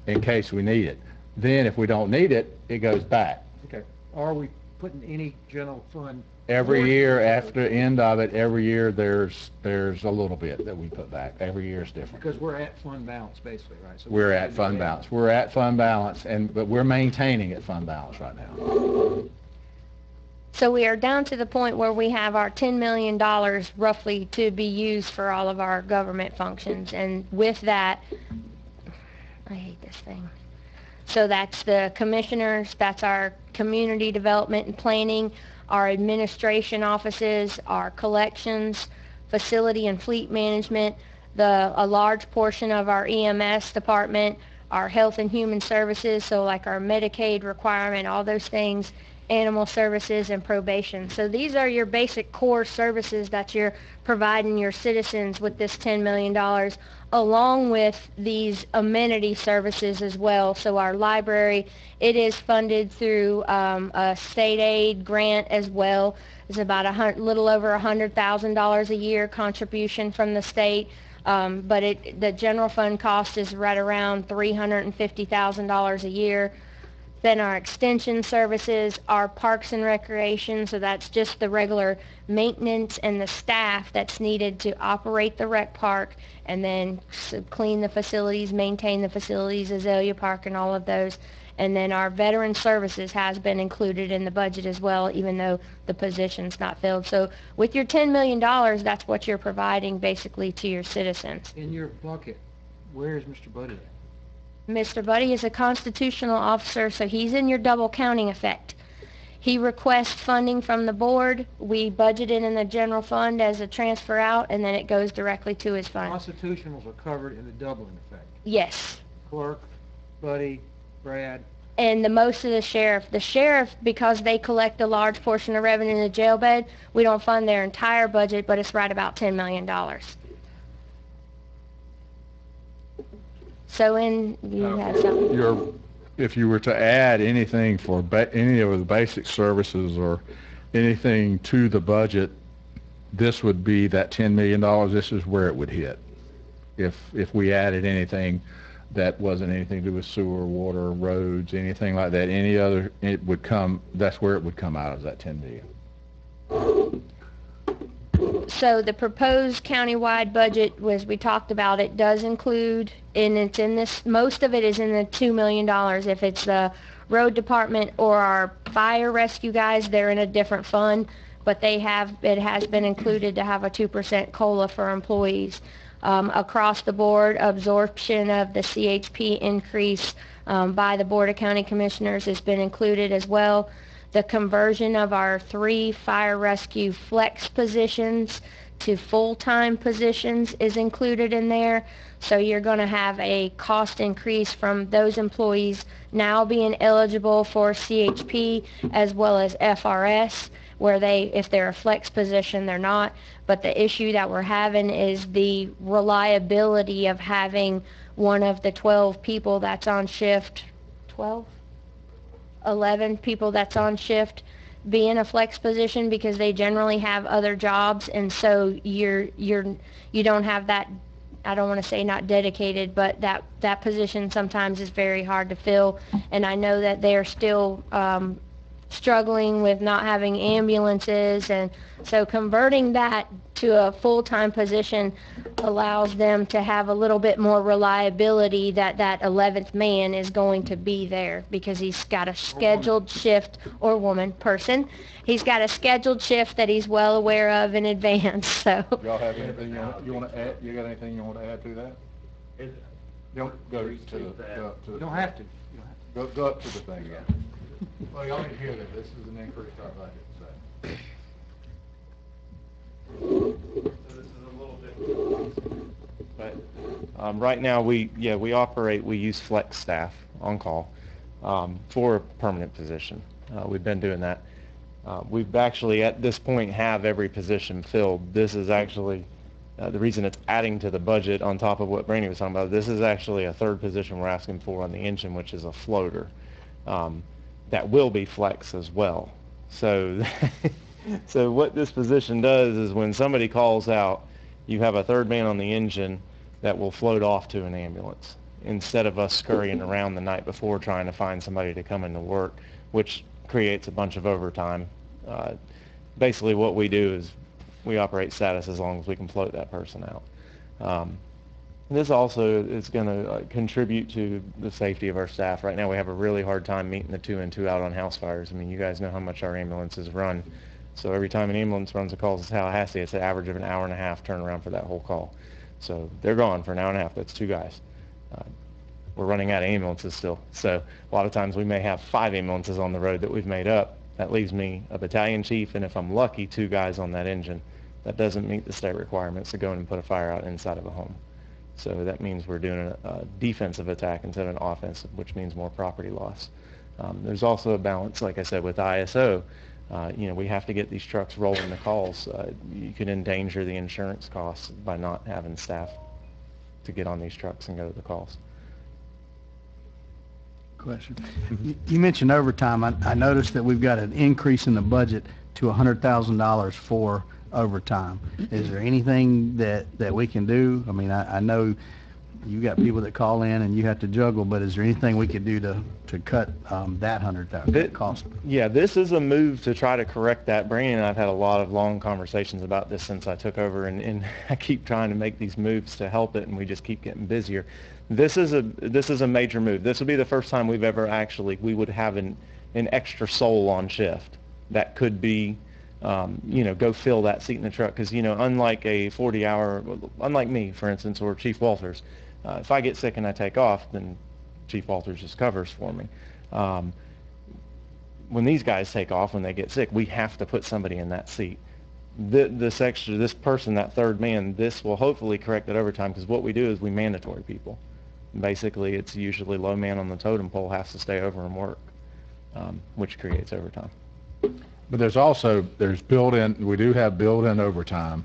in case we need it. Then if we don't need it, it goes back. Okay. Are we putting any general fund? Every year after the end of it, every year there's a little bit that we put back. Every year is different. Because we're at fund balance basically, right? So We're at fund balance. We're at fund balance, but we're maintaining at fund balance right now. So we are down to the point where we have our $10 million roughly to be used for all of our government functions. And with that, I hate this thing. So that's the commissioners, that's our community development and planning, our administration offices, our collections, facility and fleet management, a large portion of our EMS department, our health and human services, so like our Medicaid requirement, all those things, animal services, and probation. So these are your basic core services that you're providing your citizens with this $10 million, along with these amenity services as well. So our library, it is funded through a state aid grant as well. It's about a little over $100,000 a year contribution from the state. But the general fund cost is right around $350,000 a year. Then our extension services, our parks and recreation, so that's just the regular maintenance and the staff that's needed to operate the rec park, and then clean the facilities, maintain the facilities, Azalea Park and all of those. And then our veteran services has been included in the budget as well, even though the position's not filled. So with your $10 million, that's what you're providing basically to your citizens. In your bucket, where is Mr. Buddy at? Mr. Buddy is a constitutional officer, so he's in your double counting effect. He requests funding from the board. We budget it in the general fund as a transfer out, and then it goes directly to his fund. Constitutionals are covered in the doubling effect. Yes. Clerk, Buddy, Brad. And the most of the sheriff. The sheriff, because they collect a large portion of revenue in the jail bed, we don't fund their entire budget, but it's right about $10 million. So you have something. If you were to add anything for any of the basic services or anything to the budget, this would be that $10 million. This is where it would hit. If we added anything that wasn't anything to do with sewer, water, roads, anything like that, any other, that's where it would come out of, that $10 million. So the proposed countywide budget, as we talked about, it does include, and it's in this, most of it is in the $2 million. If it's the road department or our fire rescue guys, they're in a different fund, but it has been included to have a 2% COLA for employees. Across the board, absorption of the CHP increase by the Board of County Commissioners has been included as well. The conversion of our 3 fire rescue flex positions to full-time positions is included in there. So you're going to have a cost increase from those employees now being eligible for CHP as well as FRS. where if they're a flex position, they're not. But the issue that we're having is the reliability of having one of the 12 people that's on shift, 12? 11 people that's on shift be in a flex position, because they generally have other jobs, and so you don't have that, I don't want to say not dedicated, but that position sometimes is very hard to fill. And I know that they're still struggling with not having ambulances, and so converting that to a full-time position allows them to have a little bit more reliability that 11th man is going to be there, because he's got a scheduled shift, or person, he's got a scheduled shift that he's well aware of in advance. So Y'all have anything you want to add? You got anything you want to add to that? Don't go to the. You don't have to. Go up to the thing again. Well, y'all need to hear that. This is an increase to our budget, so. So this is a little bit, but right now we use flex staff on call for a permanent position. We've been doing that. We've actually at this point have every position filled. This is actually the reason it's adding to the budget on top of what Brandy was talking about. This is actually a third position we're asking for on the engine, which is a floater. That will be flex as well. So, so what this position does is when somebody calls out, you have a third man on the engine that will float off to an ambulance instead of us scurrying around the night before trying to find somebody to come into work, which creates a bunch of overtime. Basically what we do is we operate status as long as we can float that person out. This also is going to contribute to the safety of our staff. Right now we have a really hard time meeting the 2 in 2 out on house fires. I mean, you guys know how much our ambulances run. So every time an ambulance runs a call to Tallahassee, it's an average of an hour and a half turnaround for that whole call. So they're gone for an hour and a half. That's 2 guys. We're running out of ambulances still. So a lot of times we may have 5 ambulances on the road that we've made up. That leaves me a battalion chief, and if I'm lucky, 2 guys on that engine. That doesn't meet the state requirements to go in and put a fire out inside of a home. So that means we're doing a defensive attack instead of an offensive, which means more property loss. There's also a balance, like I said, with ISO. We have to get these trucks rolling the calls. You can endanger the insurance costs by not having staff to get on these trucks and go to the calls. Question. You mentioned overtime. I noticed that we've got an increase in the budget to $100,000 for overtime. Is there anything that we can do? I mean, I know you got people that call in and you have to juggle, but is there anything we could do to cut that $100,000 cost? Yeah, this is a move to try to correct that. Brandon and I've had a lot of long conversations about this since I took over, and I keep trying to make these moves to help it, and we just keep getting busier. This is a major move. This will be the first time we would have an extra soul on shift that could be go fill that seat in the truck, because unlike a 40-hour, unlike me, for instance, or Chief Walters, if I get sick and I take off, then Chief Walters just covers for me. When these guys take off, when they get sick, we have to put somebody in that seat. This person, that third man, this will hopefully correct that overtime, because what we do is we mandatory people. Basically, it's usually low man on the totem pole has to stay over and work, which creates overtime. But we do have built-in overtime,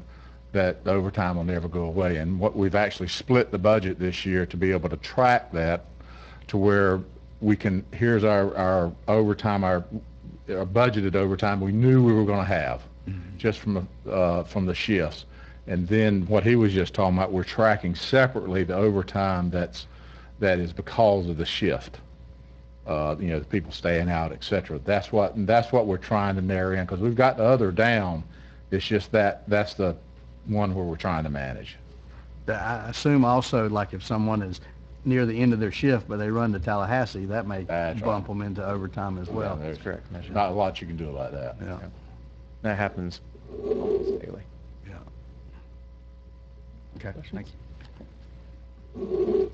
that the overtime will never go away. And what we've actually split the budget this year to be able to track that to where we can, here's our overtime, our budgeted overtime we knew we were going to have just from the shifts. And then what he was just talking about, we're tracking separately the overtime that is because of the shift. The people staying out, etc. That's what we're trying to narrow in, because we've got the other down. It's just that's the one where we're trying to manage. I assume also, like if someone is near the end of their shift but they run to Tallahassee, that may bump them into overtime as well. Yeah, that's correct. Not a lot you can do like that. Yeah. That happens almost daily. Yeah. Okay. Thank you.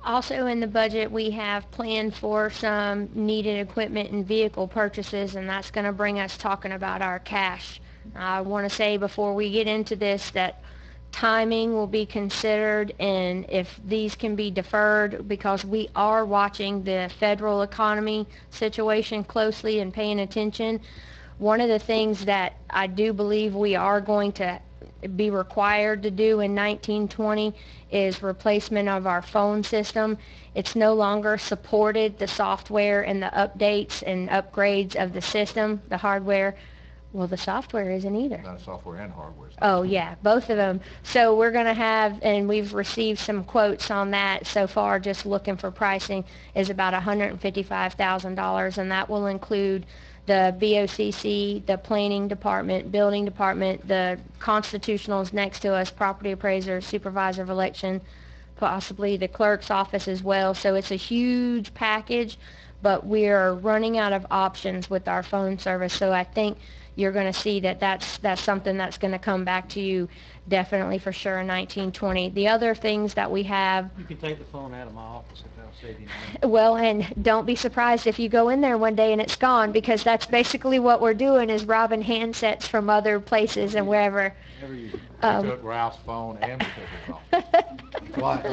Also in the budget, we have planned for some needed equipment and vehicle purchases, and that's going to bring us talking about our cash. I want to say before we get into this that timing will be considered, and if these can be deferred, because we are watching the federal economy situation closely and paying attention. One of the things that I do believe we are going to be required to do in 1920 is replacement of our phone system. It's no longer supported, the software and the updates and upgrades of the system, the hardware. Well, the software isn't either. Not software and hardware. Oh, yeah, both of them. So we're going to have, and we've received some quotes on that so far, just looking for pricing, is about $155,000, and that will include the BOCC, the planning department, building department, the constitutionals next to us, property appraiser, supervisor of election, possibly the clerk's office as well. So it's a huge package, but we're running out of options with our phone service. So I think you're going to see that that's something that's going to come back to you definitely for sure in 1920. The other things that we have, You can take the phone out of my office if that'll save you money. well, and don't be surprised if you go in there one day and it's gone, because that's basically what we're doing, is robbing handsets from other places and wherever. Never use it. We took Ralph's phone and took it off.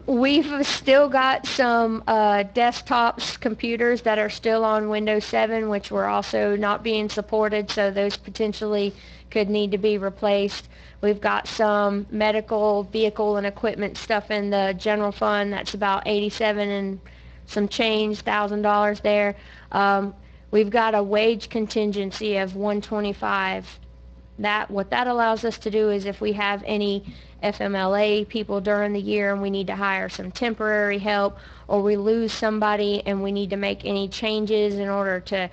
We've still got some desktops, computers that are still on Windows 7, which were also not being supported, so those potentially could need to be replaced. We've got some medical vehicle and equipment stuff in the general fund. That's about 87 and some change, $1,000 there. We've got a wage contingency of 125. What that allows us to do is if we have any FMLA people during the year and we need to hire some temporary help, or we lose somebody and we need to make any changes in order to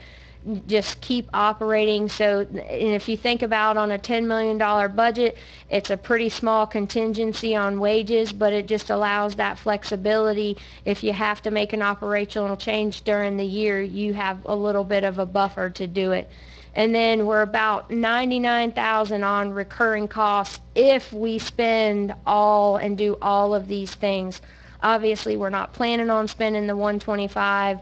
just keep operating. So, and if you think about on a $10 million budget, it's a pretty small contingency on wages, but it just allows that flexibility. If you have to make an operational change during the year, you have a little bit of a buffer to do it. And then we're about $99,000 on recurring costs if we spend all and do all of these things. Obviously, we're not planning on spending the 125.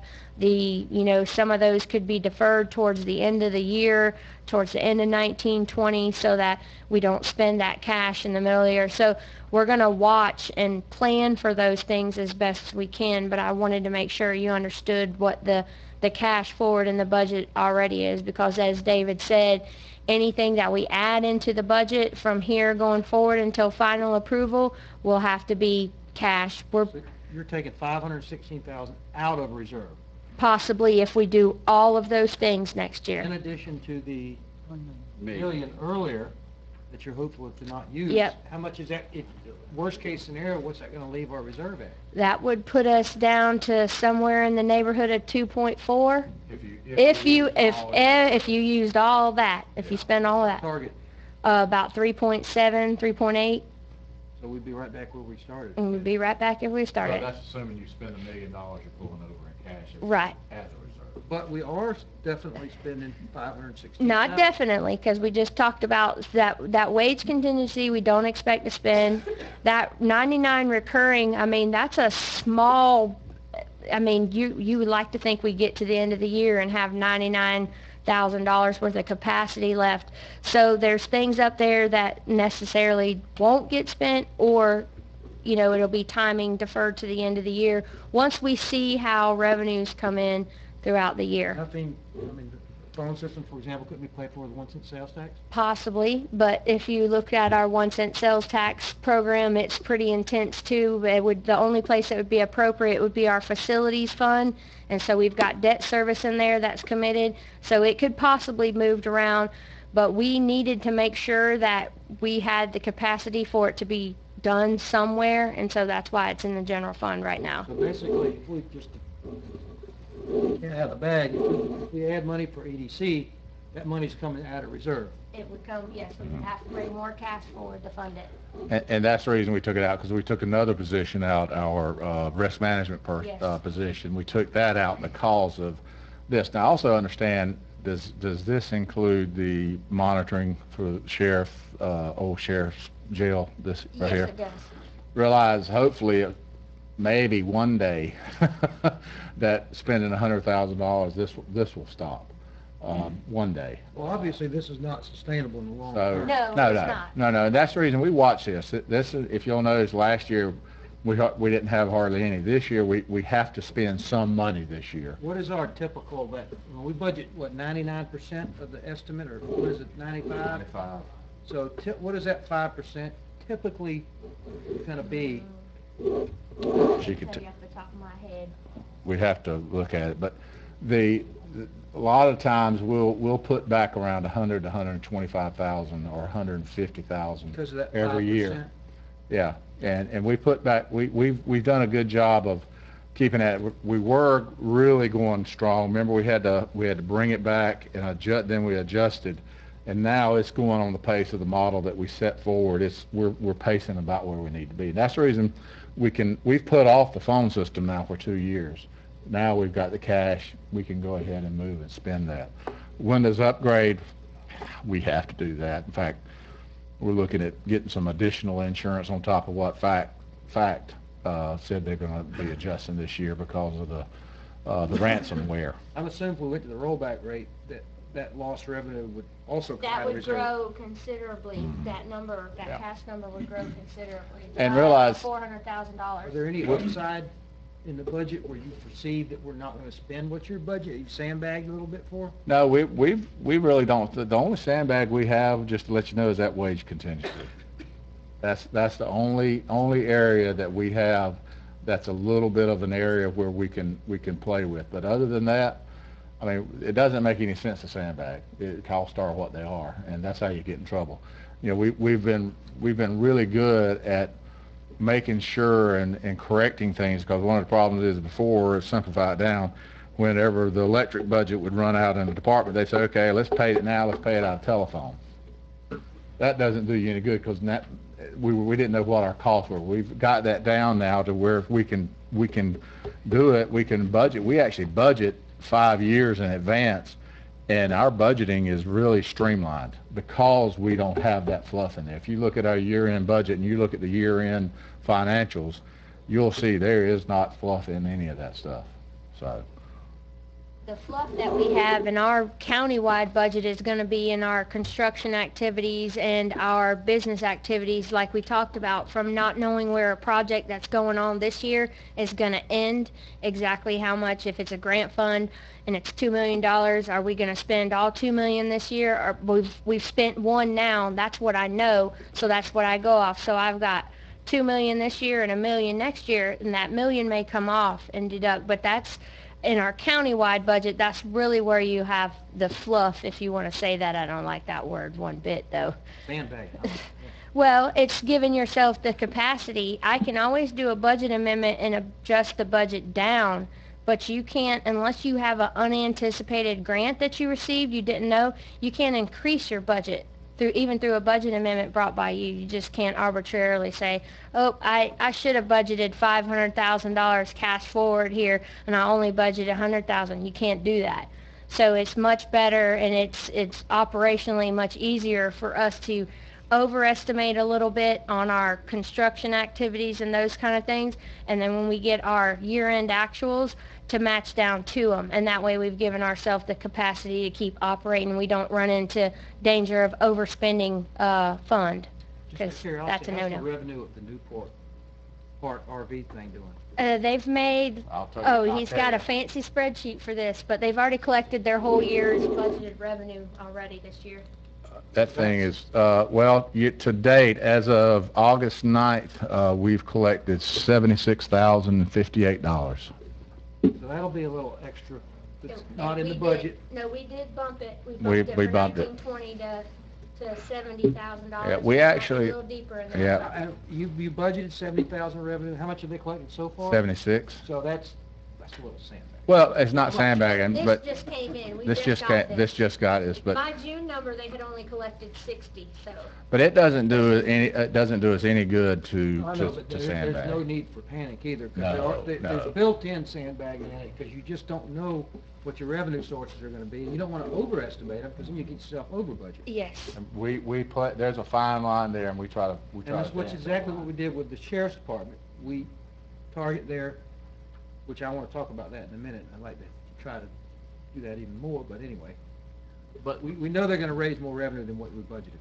Some of those could be deferred towards the end of the year, towards the end of 1920, so that we don't spend that cash in the middle of the year. So we're going to watch and plan for those things as best as we can, but I wanted to make sure you understood what the cash forward in the budget already is, because as David said, anything that we add into the budget from here going forward until final approval will have to be cash. So you're taking $516,000 out of reserve, Possibly if we do all of those things next in year. addition to the Me. million earlier that you're hopeful to not use. Yep. How much is that, worst case scenario, what's that going to leave our reserve at? That would put us down to somewhere in the neighborhood of 2.4. If you used all that, if you spend all of that, Target, about 3.7, 3.8, so we'd be right back where we started. and we'd be right back if we So started. that's assuming you spend $1 million you're pulling over in cash. Right. As a reserve. But we are definitely spending $516,000. Not definitely, because we just talked about that wage contingency we don't expect to spend. That 99 recurring, I mean, that's a small, I mean, you would like to think we get to the end of the year and have $99,000 worth of capacity left. So there's things up there that necessarily won't get spent, or it'll be timing deferred to the end of the year once we see how revenues come in throughout the year. Nothing, I mean, the phone system, for example, couldn't be paid for with 1 cent sales tax? Possibly, but if you look at our 1 cent sales tax program, it's pretty intense too. The only place that would be appropriate would be our facilities fund, and so we've got debt service in there that's committed, so it could possibly moved around, but we needed to make sure that we had the capacity for it to be done somewhere, and so that's why it's in the general fund right now. So basically, if we just get out of the bag, if we add money for EDC, that money's coming out of reserve. It would come, yes, we would have to bring more cash forward to fund it. And that's the reason we took it out, because we took another position out, our risk management Yes. position. We took that out because of this. Now, I also understand, does this include the monitoring for the sheriff, old sheriff's jail, this right here? Yes, it does. Realize, hopefully, maybe one day, that spending $100,000, this will stop, one day. Well, obviously, this is not sustainable in the long So, term. No, no, it's no, not. no, no, and that's the reason we watch this. This is, if you'll notice, last year, we didn't have hardly any. This year, we have to spend some money this year. What is our typical, that, when we budget, what, 99% of the estimate, or what is it, 95? So what is that 5% typically gonna be? She could Tell you off the top of my head. We'd have to look at it, but a lot of times we'll put back around 100 to 125,000 or 150,000 Because of that 5%? every year. Yeah, and we put back, we've done a good job of keeping that. We were really going strong. Remember, we had to bring it back and adjust, then we adjusted, and now it's going on the pace of the model that we set forward. We're pacing about where we need to be. And that's the reason we've put off the phone system now for 2 years. Now we've got the cash, we can go ahead and move and spend that. Windows upgrade, we have to do that. In fact, we're looking at getting some additional insurance on top of what Fact said they're going to be adjusting this year because of the ransomware. I'm assuming if we went to the rollback rate, that lost revenue would also come That out of would reserve. grow considerably. That number, that Yeah. cash number would grow considerably. And realize- $400,000. Are there any upside in the budget where you foresee that we're not gonna spend what's your budget? You sandbagged a little bit for? No, we really don't. The only sandbag we have, just to let you know, is that wage contingency. That's the only area that we have that's a little bit of an area where we can play with. But other than that, I mean, it doesn't make any sense to sandbag. Costs are what they are, and that's how you get in trouble. You know, we've been really good at making sure and correcting things, because one of the problems is before, simplify it down, whenever the electric budget would run out in the department, they'd say, okay, let's pay it now, let's pay it out of telephone. That doesn't do you any good, because we didn't know what our costs were. We've got that down now to where we can do it, we can budget. We actually budget 5 years in advance, and our budgeting is really streamlined because we don't have that fluff in there. If you look at our year-end budget and you look at the year-end financials, you'll see there is not fluff in any of that stuff. So The fluff that we have in our countywide budget is going to be in our construction activities and our business activities, like we talked about, from not knowing where a project that's going on this year is going to end, exactly how much. If it's a grant fund and it's $2 million, are we going to spend all $2 million this year? Or we've spent $1 now, that's what I know, so that's what I go off. So I've got $2 million this year and $1 million next year, and that $1 million may come off and deduct, but that's in our countywide budget. That's really where you have the fluff, if you want to say that. I don't like that word one bit, though. Sandbag. Huh? Well, it's giving yourself the capacity. I can always do a budget amendment and adjust the budget down, but you can't, unless you have an unanticipated grant that you received, you didn't know, you can't increase your budget even through a budget amendment brought by you. You just can't arbitrarily say, oh, I should have budgeted $500,000 cash forward here, and I only budgeted $100,000. You can't do that. So it's much better, and it's operationally much easier for us to overestimate a little bit on our construction activities and those kind of things, and then when we get our year-end actuals, to match down to them, and that way we've given ourselves the capacity to keep operating. We don't run into danger of overspending fund, because Just out of that's a curiosity, how's no-no. the revenue of the Newport Park RV thing doing? They've made, I'll tell you- he's got a fancy spreadsheet for this, but they've already collected their whole year's budgeted revenue already this year. that thing is, to date, as of August 9th, we've collected $76,058. So that'll be a little extra that's not in the budget. No, we did bump it. We We bumped it bumped from it. 1920 to $70,000. Yeah, we So actually- a little deeper in there. Yeah. And you budgeted 70,000 revenue. How much have they collected so far? 76. So that's a little sandbag. Well, it's not sandbagging, This but just came in. We this just got this just got us, but My June number, they had only collected 60, so. it doesn't do us any good to I know, but there's no sandbag. need for panic either, No, because no. there's built-in sandbagging in it, because you just don't know what your revenue sources are gonna be, and you don't wanna overestimate them, because then you get yourself over budget. Yes. We put, there's a fine line there, and we try to And that's what's dance exactly that what we did with the sheriff's department. We target there, which I wanna talk about that in a minute. I'd like to try to do that even more, but anyway. But We know they're gonna raise more revenue than what we budgeted.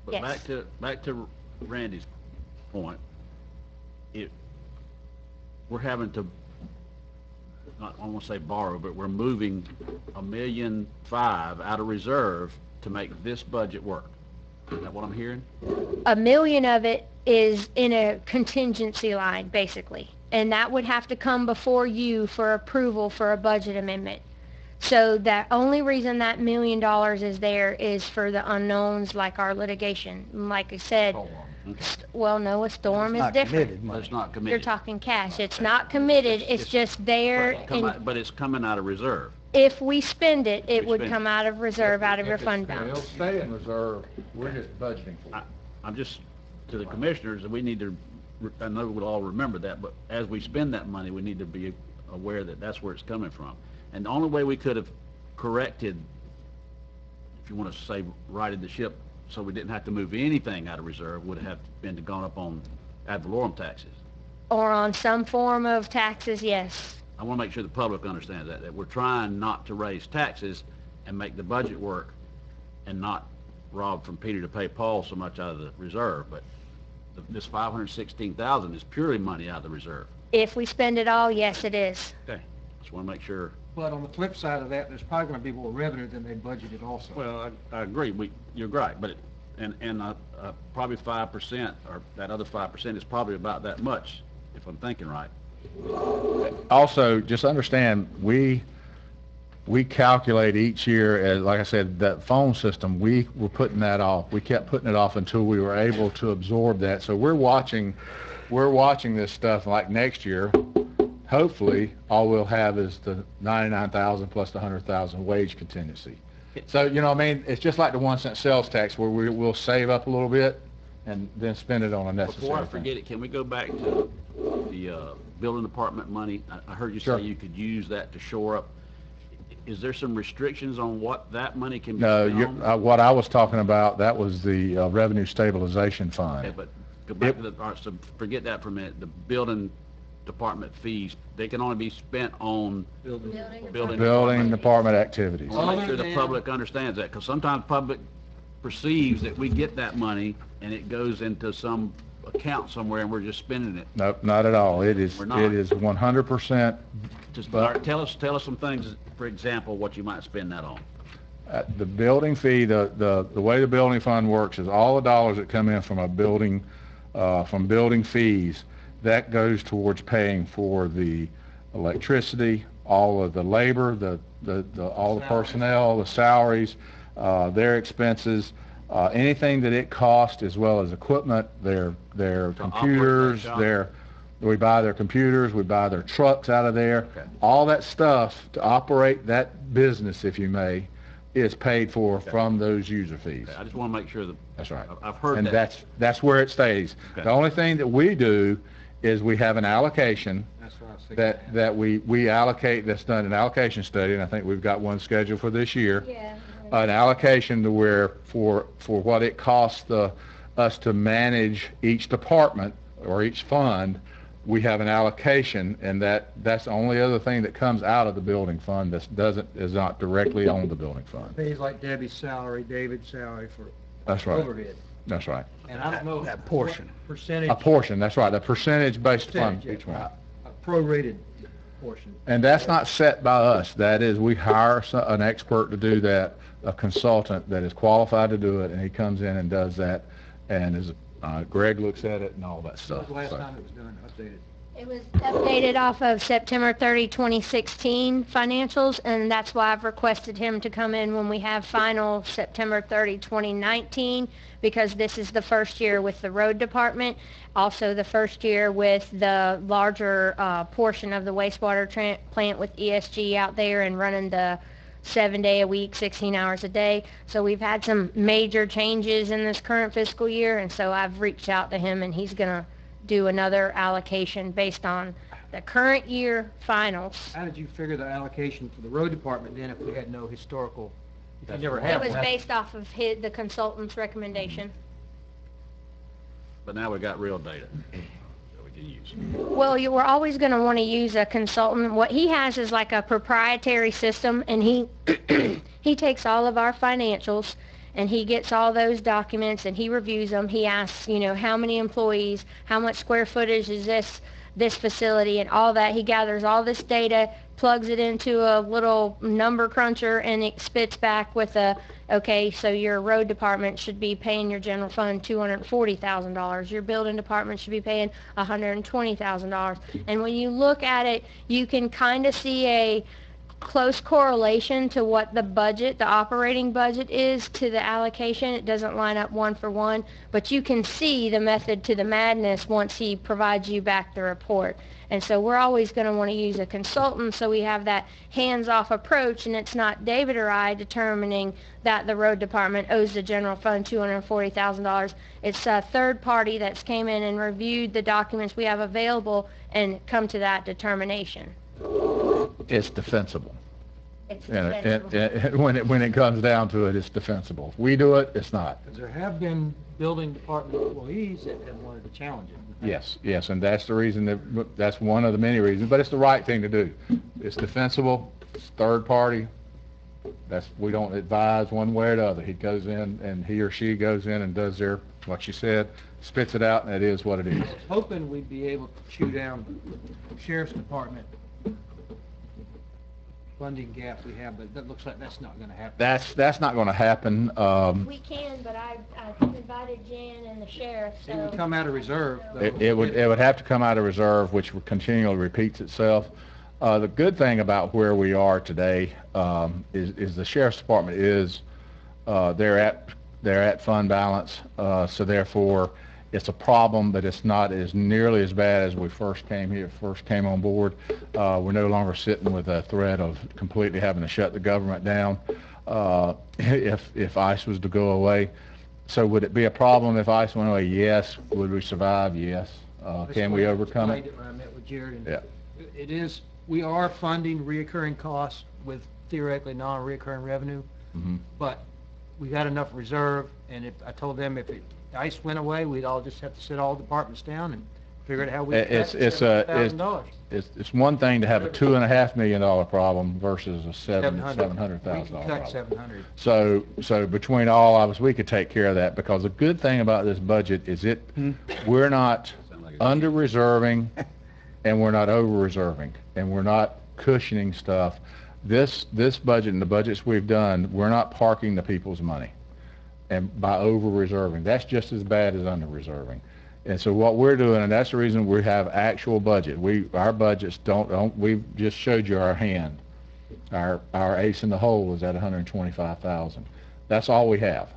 But Yes. back to Randy's point, we're having to, not, I don't want to say borrow, but we're moving $1.5 million out of reserve to make this budget work. Is that what I'm hearing? $1 million of it is in a contingency line, basically. And that would have to come before you for approval for a budget amendment. So the only reason that $1 million is there is for the unknowns like our litigation. Like I said, well, no, a storm is Not different. committed But money. it's not You're committed. talking cash. It's not committed, it's just there. And But it's coming out of reserve. if we spend it, it We would spend it. come out of reserve, out of your fund It'll balance. stay in reserve, we're just budgeting for it. I'm just, to the commissioners, we need to, I know we'll all remember that, but as we spend that money, we need to be aware that that's where it's coming from. And the only way we could have corrected, if you want to say righted the ship, so we didn't have to move anything out of reserve, would have been to gone up on ad valorem taxes. Or on some form of taxes, yes. I want to make sure the public understands that we're trying not to raise taxes and make the budget work and not rob from Peter to pay Paul so much out of the reserve, but this $516,000 is purely money out of the reserve. If we spend it all, yes, it is. Okay, just want to make sure. But on the flip side of that, there's probably gonna be more revenue than they budgeted also. Well, I agree, you're right, but probably 5%, or that other 5% is probably about that much, if I'm thinking right. Also, just understand, we calculate each year, as, like I said, that phone system, we were putting that off. We kept putting it off until we were able to absorb that. So we're watching this stuff like next year. Hopefully, all we'll have is the 99,000 plus the 100,000 wage contingency. So, you know what I mean? It's just like the 1 cent sales tax where we'll save up a little bit and then spend it on a necessary Before I thing. forget it, can we go back to the building department money? I heard you Sure. say you could use that to shore up. Is there some restrictions on what that money can be No, spent on? what I was talking about, that was the revenue stabilization fund. Okay, but go back to the, all right, so forget that for a minute. The building department fees, they can only be spent on building Building department activities. I want to make sure the public understands that, because sometimes public perceives that we get that money and it goes into some account somewhere and we're just spending it. Nope, not at all. It is We're not. 100%. Just, all right, tell us some things, for example, what you might spend that on. The building fee, the way the building fund works is all the dollars that come in from a building, from building fees, that goes towards paying for the electricity, all of the labor, all the personnel, the salaries, their expenses, anything that it costs, as well as equipment, their computers, shop. we buy their computers, we buy their trucks out of there. Okay. All that stuff to operate that business, if you may, is paid for from those user fees. Okay, I just want to make sure that, That's right. I've heard And that. that's where it stays. Okay. The only thing that we do is we have an allocation That's what I was thinking. that we allocate, that's done an allocation study, and I think we've got one scheduled for this year. Yeah. An allocation to where, for what it costs us to manage each department or each fund, we have an allocation, and that's the only other thing that comes out of the building fund is not directly on the building fund. Pays like Debbie's salary, David's salary for That's right. overhead. That's right. And I don't know. That portion. what Percentage. A portion, that's right, a percentage based upon percentage, each one. A prorated portion. And that's not set by us. That is, we hire an expert to do that, a consultant that is qualified to do it, and he comes in and does that, and Greg looks at it and all that That stuff. was the last So- time it was done, updated. It was updated off of September 30, 2016 financials, and that's why I've requested him to come in when we have final September 30, 2019, because this is the first year with the road department, also the first year with the larger portion of the wastewater plant with ESG out there and running the 7-day a week, 16 hours a day. So we've had some major changes in this current fiscal year, and so I've reached out to him, and he's going to do another allocation based on the current year finals. How did you figure the allocation for the road department then if we had no historical, if you That's never right. It had was one? based off of the consultant's recommendation. But now we got real data that we can use. Well, you were always going to want to use a consultant. What he has is like a proprietary system, and he he takes all of our financials, and he gets all those documents, and he reviews them. He asks, how many employees, how much square footage is this this facility and all that. He gathers all this data, plugs it into a little number cruncher, and it spits back with a, okay, so your road department should be paying your general fund $240,000. Your building department should be paying $120,000. And when you look at it, you can kind of see a close correlation to what the budget, the operating budget is to the allocation. It doesn't line up one for one, but you can see the method to the madness once he provides you back the report. And so we're always going to want to use a consultant so we have that hands-off approach, and it's not David or I determining that the road department owes the general fund $240,000. It's a third party that's came in and reviewed the documents we have available and come to that determination. It's defensible. It's And defensible. when it comes down to it, it's defensible. If we do it, it's not. Because there have been building department employees that have wanted to challenge it. Yes, and that's the reason that's one of the many reasons, but it's the right thing to do. It's defensible, it's third party. We don't advise one way or the other. He goes in and he or she goes in and does what you said, spits it out, and it is what it is. I was hoping we'd be able to chew down the sheriff's department funding gap we have, but that looks like that's not gonna happen. That's not gonna happen. We can, but I invited Jan and the sheriff, so. It would come out of reserve, though. It would have to come out of reserve, which continually repeats itself. The good thing about where we are today is the sheriff's department they're at fund balance, so therefore it's a problem, but it's not as nearly as bad as we first came on board. We're no longer sitting with a threat of completely having to shut the government down if ICE was to go away. So would it be a problem if ICE went away? Yes. Would we survive? Yes. Can we overcome it? When I met with Jared, and Yeah. we are funding reoccurring costs with theoretically non-reoccurring revenue, but we got enough reserve, and I told them if ICE went away, we'd all just have to sit all departments down and figure out how we It's $7,000. it's one thing to have a $2.5 million problem versus a $700,000 We can problem. cut 700. So between all of us, we could take care of that, because the good thing about this budget is we're not under reserving and we're not over reserving and we're not cushioning stuff. This budget and the budgets we've done, we're not parking the people's money and by over reserving. That's just as bad as under reserving. And so what we're doing, and that's the reason we have actual budget. Our budgets we just showed you our hand. Our ace in the hole is at 125,000. That's all we have.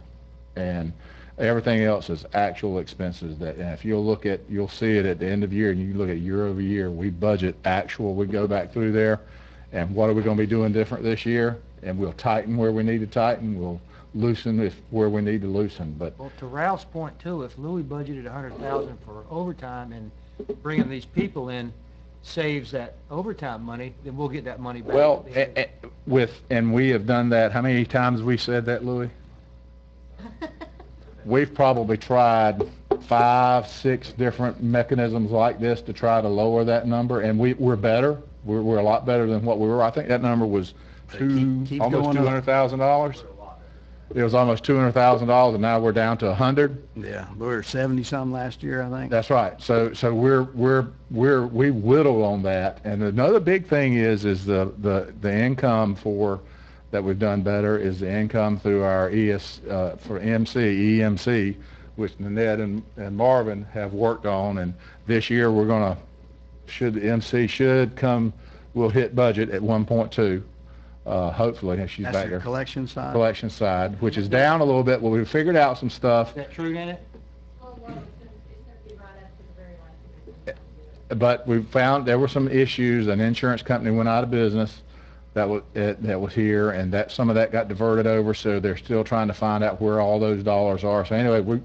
And everything else is actual expenses and if you'll see it at the end of the year, and you look at year over year, we budget actual. We go back through there and what are we going to be doing different this year? And we'll tighten where we need to tighten. We'll loosen where we need to loosen. But Well, to Ralph's point too, if Louis budgeted 100,000 for overtime and bringing these people in saves that overtime money, then we'll get that money back. well, and we have done that. How many times we said that, Louis? We've probably tried 5, 6 different mechanisms like this to try to lower that number, and we're better. We're a lot better than what we were. I think that number was keep almost going up. $200,000. It was almost $200,000, and now we're down to 100. Yeah, we were 70-some last year, I think. That's right. So we whittle on that. And another big thing is the income that we've done better is the income through our EMC, which Nanette and Marvin have worked on. And this year the MC should come, we'll hit budget at 1.2. Hopefully, if she's That's back the there. collection side? Collection side, which is down a little bit, but we figured out some stuff. Is that true, Janet? But we found there were some issues. An insurance company went out of business that was here, and that some of that got diverted over. So they're still trying to find out where all those dollars are. So anyway,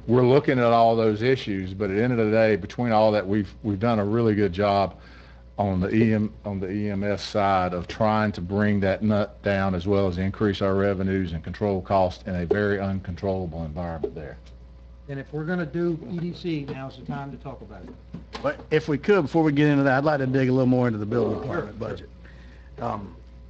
we're looking at all those issues. But at the end of the day, between all that, we've done a really good job on the EMS side of trying to bring that nut down, as well as increase our revenues and control costs in a very uncontrollable environment there. And if we're gonna do EDC, now's the time to talk about it. But if we could, before we get into that, I'd like to dig a little more into the building department budget.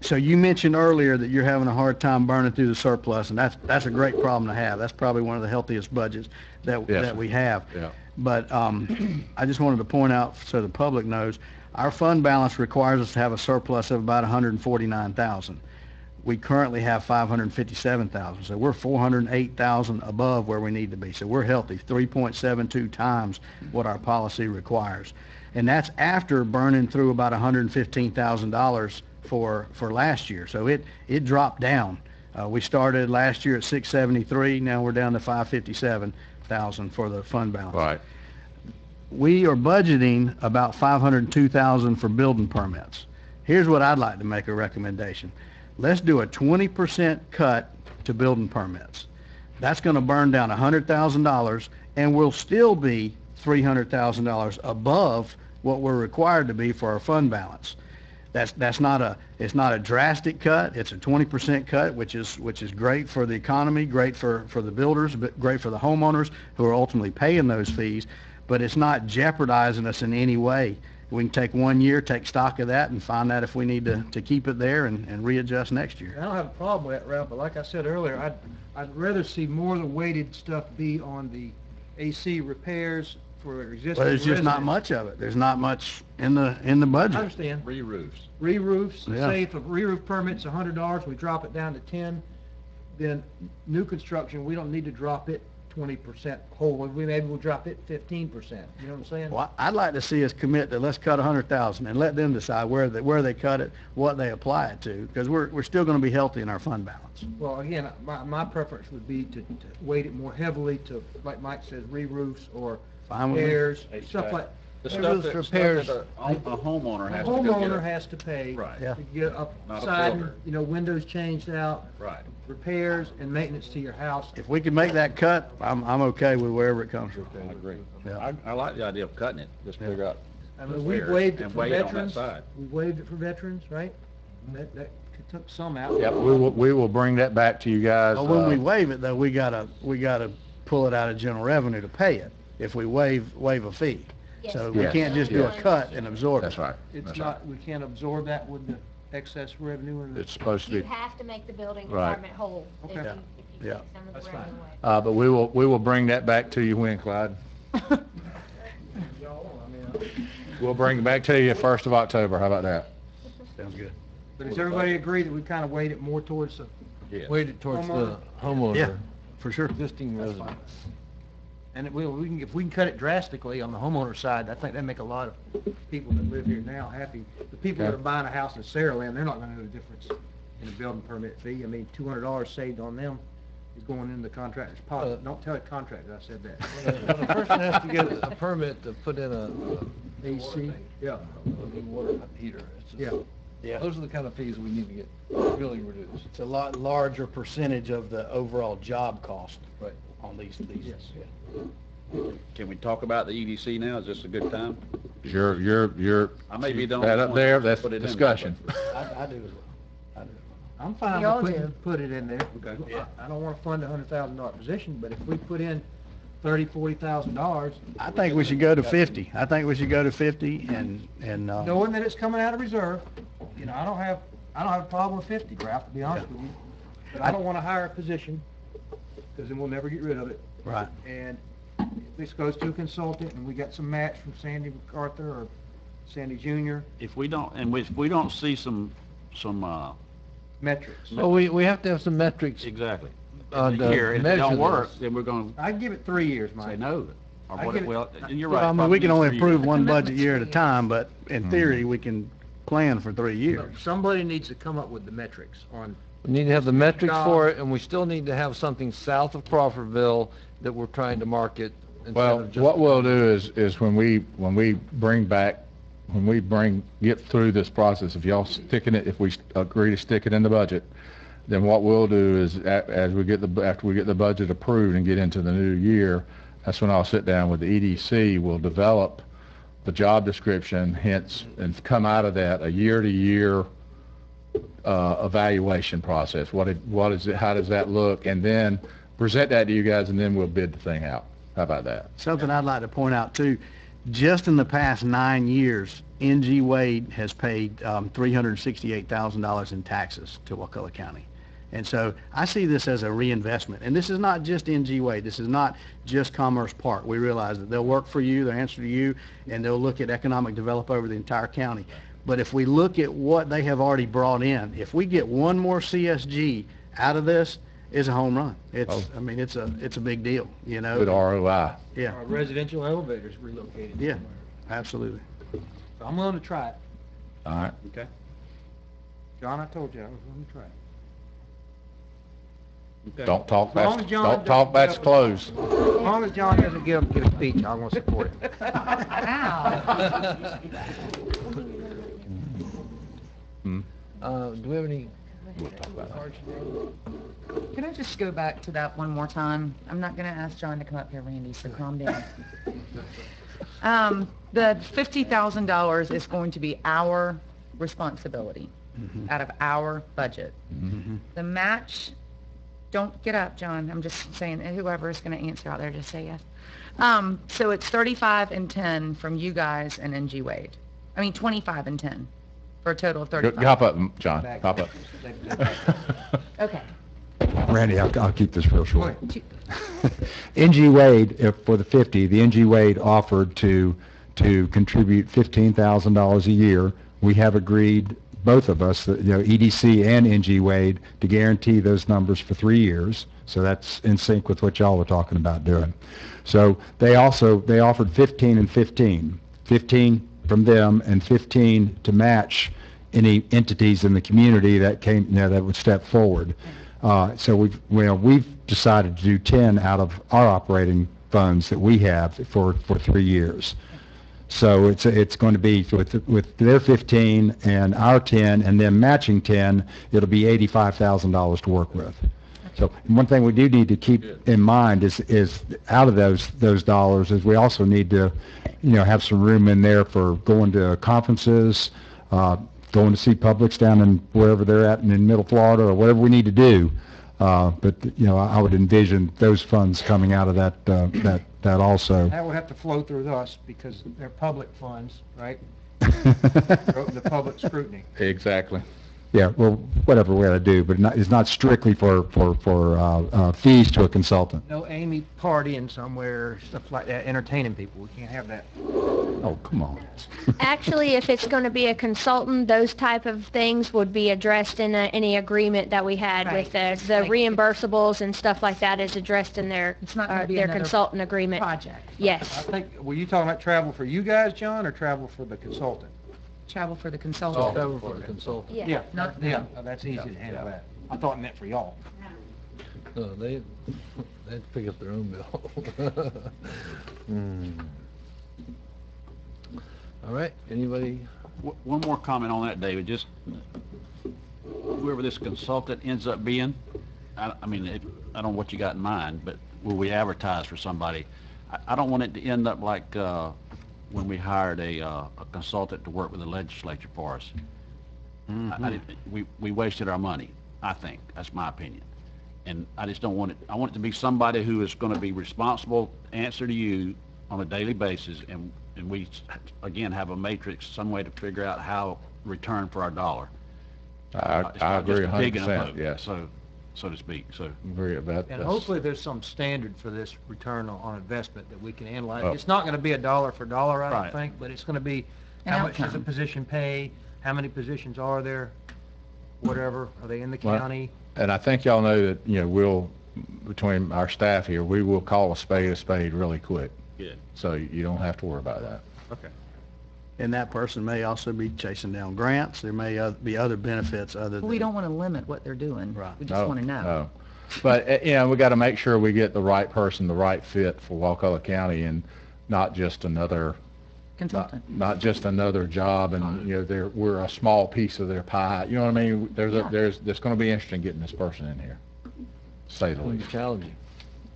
So you mentioned earlier that you're having a hard time burning through the surplus, and that's a great problem to have. That's probably one of the healthiest budgets that Yes, that we have. Yeah. But I just wanted to point out so the public knows, our fund balance requires us to have a surplus of about 149,000. We currently have 557,000, so we're 408,000 above where we need to be. So we're healthy, 3.72 times what our policy requires, and that's after burning through about $115,000 for last year. So it dropped down. We started last year at 673. Now we're down to 557,000 for the fund balance. Right. We are budgeting about 502,000 for building permits. Here's what I'd like to make a recommendation. Let's do a 20% cut to building permits. That's going to burn down $100,000, and we'll still be $300,000 above what we're required to be for our fund balance. It's not a drastic cut. It's a 20% cut, which is great for the economy, great for the builders, but great for the homeowners who are ultimately paying those fees. But it's not jeopardizing us in any way. We can take 1 year, take stock of that, and find out if we need to keep it there and readjust next year. I don't have a problem with that, Ralph, but like I said earlier, I'd rather see more of the weighted stuff be on the AC repairs for existing But there's just not residents. much of it. There's not much in the I budget. understand. Re-roofs. Re-roofs, Yeah. say if a re-roof permit's $100, we drop it down to 10, then new construction, we don't need to drop it 20% whole. Maybe we'll drop it 15%. You know what I'm saying? Well, I'd like to see us commit to let's cut 100,000 and let them decide where they cut it, what they apply it to, because we're still going to be healthy in our fund balance. Well, again, my preference would be to weight it more heavily to, like Mike says, re-roofs or Fine with me. repairs, stuff like, The Hey, stuff Ruth, that, repairs. stuff that a homeowner the has to go get. homeowner has to pay Right. Yeah. to get Not a upside, builder. windows changed out, Right. repairs and maintenance to your house. If we can make that cut, I'm okay with wherever it comes from. I agree. Yeah. I like the idea of cutting it, just figure out. I mean, what's we've fair waived it and for weigh it on that veterans. side. We waived it for veterans, right? That took some out. Yep, we will bring that back to you guys. But when we waive it, though, we gotta pull it out of general revenue to pay it if we waive a fee. So we Yes. can't just do a Yes. cut and absorb it. That's right. It's That's not, we can't absorb that with the excess revenue and right. the. It's supposed to You be, have to make the building Right. department whole if Okay. you Yeah. take some of That's the fine. revenue away. but we will bring that back to you when, Clyde? We'll bring it back to you 1st of October. How about that? Sounds good. But does everybody agree that we kind of weighed it more towards the, Yes. Weighted towards the Yeah, homeowner, for sure. existing resident. and if we can cut it drastically on the homeowner side, I think that'd make a lot of people that live here now happy. The people that Okay. are buying a house in Saraland, they're not gonna know the difference in the building permit fee. I mean, $200 saved on them is going into the contractor's pocket. Don't tell the contractor I said that. When a person has to get a permit to put in a AC, yeah, new water heater, it's yeah. just- Yeah. those are the kind of fees we need to get really reduced. It's a lot larger percentage of the overall job cost Right. on these. Yes. Can we talk about the EDC now? Is this a good time? You're, I may be the only that up one there, to that's put it in there, discussion. I do as well. I do. I'm fine Y'all with do. put it in there. Okay. Yeah. I don't wanna fund a $100,000 position, but if we put in $40,000 I think we should go to 50. I think we should go to 50 and, knowing that it's coming out of reserve, I don't have a problem with 50, Ralph, to be honest with you. But I don't wanna hire a position, because then we'll never get rid of it. right. And if this goes to a consultant, and we got some match from Sandy MacArthur or Sandy Jr., If we don't see some, metrics. So we have to have some metrics exactly. on the Here, if it measure don't work, this. then we're gonna I'd give it 3 years, say Mike. no. Or I what, get it. well, and you're right. Well, I mean, probably we can needs only 3 approve years. one budget year at a Commitment's 3 time, but in theory, we can plan for 3 years. Somebody needs to come up with the metrics on, We need to have the metrics Job. for it, and we still need to have something south of Crawfordville that we're trying to market instead Well, of just. what we'll do is when we get through this process, if y'all sticking it, if we agree to stick it in the budget, then what we'll do is after we get the budget approved and get into the new year, that's when I'll sit down with the EDC, we'll develop the job description, hence, and come out of that a year-to-year evaluation process. What is it, how does that look? And then present that to you guys, and then we'll bid the thing out. How about that? Something I'd like to point out too, Just in the past 9 years, NG Wade has paid $368,000 in taxes to Wakulla County. And so I see this as a reinvestment. And this is not just NG Wade. This is not just Commerce Park. We realize that they'll work for you, they'll answer to you, and they'll look at economic development over the entire county. But if we look at what they have already brought in, if we get one more CSG out of this, it's a home run. I mean, it's a big deal, you know? Good ROI. Yeah, Our residential elevators relocated. Yeah. somewhere. absolutely. So I'm willing to try it. All right. Okay. John, I told you I was willing to try it. Okay. Don't talk, As long that's, as John don't talk, doesn't that's get up closed. As long as John doesn't get up and give a speech, I'm gonna support it. Do we have any? Can I just go back to that one more time? I'm not going to ask John to come up here, Randy, so calm down. The $50,000 is going to be our responsibility out of our budget. The match, don't get up, John, I'm just saying, and whoever is going to answer out there, just say yes. So it's 35 and 10 from you guys and NG Wade. I mean, 25 and 10 for a total of 35. Hop up, John, hop up. Okay. Randy, I'll keep this real short. NG Wade, for the 50, the NG Wade offered to contribute $15,000 a year. We have agreed, both of us, that, EDC and NG Wade, to guarantee those numbers for 3 years. So that's in sync with what y'all were talking about doing. So they offered 15 and 15. 15 from them and 15 to match any entities in the community that came, that would step forward. So we've decided to do 10 out of our operating funds that we have for 3 years. So it's going to be with their 15 and our 10 and then matching 10, it'll be $85,000 to work with. So one thing we do need to keep in mind is out of those dollars is we also need to, have some room in there for going to conferences, going to see publics down in wherever they're at in Middle Florida or whatever we need to do. But I would envision those funds coming out of that also. That would have to flow through us because they're public funds, right? The public scrutiny. Exactly. Yeah, well, whatever we got to do, but it's not strictly for fees to a consultant. No Amy partying somewhere, stuff like that, entertaining people. We can't have that. Oh, come on. Actually, if it's going to be a consultant, those type of things would be addressed in any agreement that we had with the reimbursables and stuff like that is addressed in their It's not gonna be their another consultant agreement. Project. I Yes. think, were you talking about travel for you guys, John, or travel for the consultant? Travel for the consultant. Cover for the consultant. Yeah. Not Yeah, them. that's easy to handle that. I thought it meant for y'all. No, they'd pick up their own bill. All right, anybody? One more comment on that, David, just whoever this consultant ends up being, I don't know what you got in mind, but will we advertise for somebody? I don't want it to end up like when we hired a consultant to work with the legislature for us. We wasted our money, I think. That's my opinion. And I just don't want it, I want it to be somebody who is going to be responsible, answer to you on a daily basis, and we, again, have a matrix, some way to figure out how return for our dollar. I It's not just agree a pig in a 100%, poke, yes. so to speak, so. Agree with that. And That's- hopefully there's some standard for this return on investment that we can analyze. Oh. It's not gonna be a dollar for dollar, I don't Right. think, but it's gonna be, An how much does a outcome. position pay? How many positions are there? Whatever, are they in the Well, county? And I think y'all know that, we'll, between our staff here, we will call a spade really quick. Good. So you don't have to worry about that. Okay. And that person may also be chasing down grants. There may be other benefits other than. We don't want to limit what they're doing. Right. We just want to know. No. But, we got to make sure we get the right person, the right fit for Wakulla County and not just another, Consultant. not just another job and, we're a small piece of their pie. You know what I mean? Yeah. There's going to be interesting getting this person in here, to say It's the going to be least. challenging.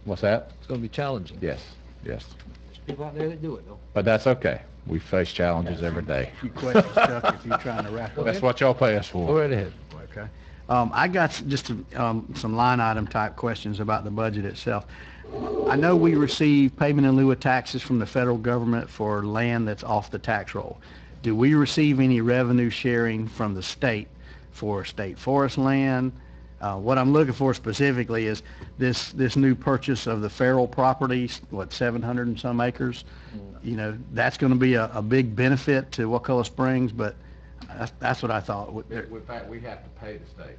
What's that? It's going to be challenging. Yes, yes. There's people out there that do it, though. But that's okay. We face challenges every day. A few questions, Chuck, if you're trying to wrap up. That's what y'all pay us Go for. right ahead. Okay. I got just some line item type questions about the budget itself. I know we receive payment in lieu of taxes from the federal government for land that's off the tax roll. Do we receive any revenue sharing from the state for state forest land? What I'm looking for specifically is this new purchase of the feral properties, 700 and some acres? You know, that's going to be a big benefit to Wakulla Springs, but that's what I thought. In fact, we have to pay the state.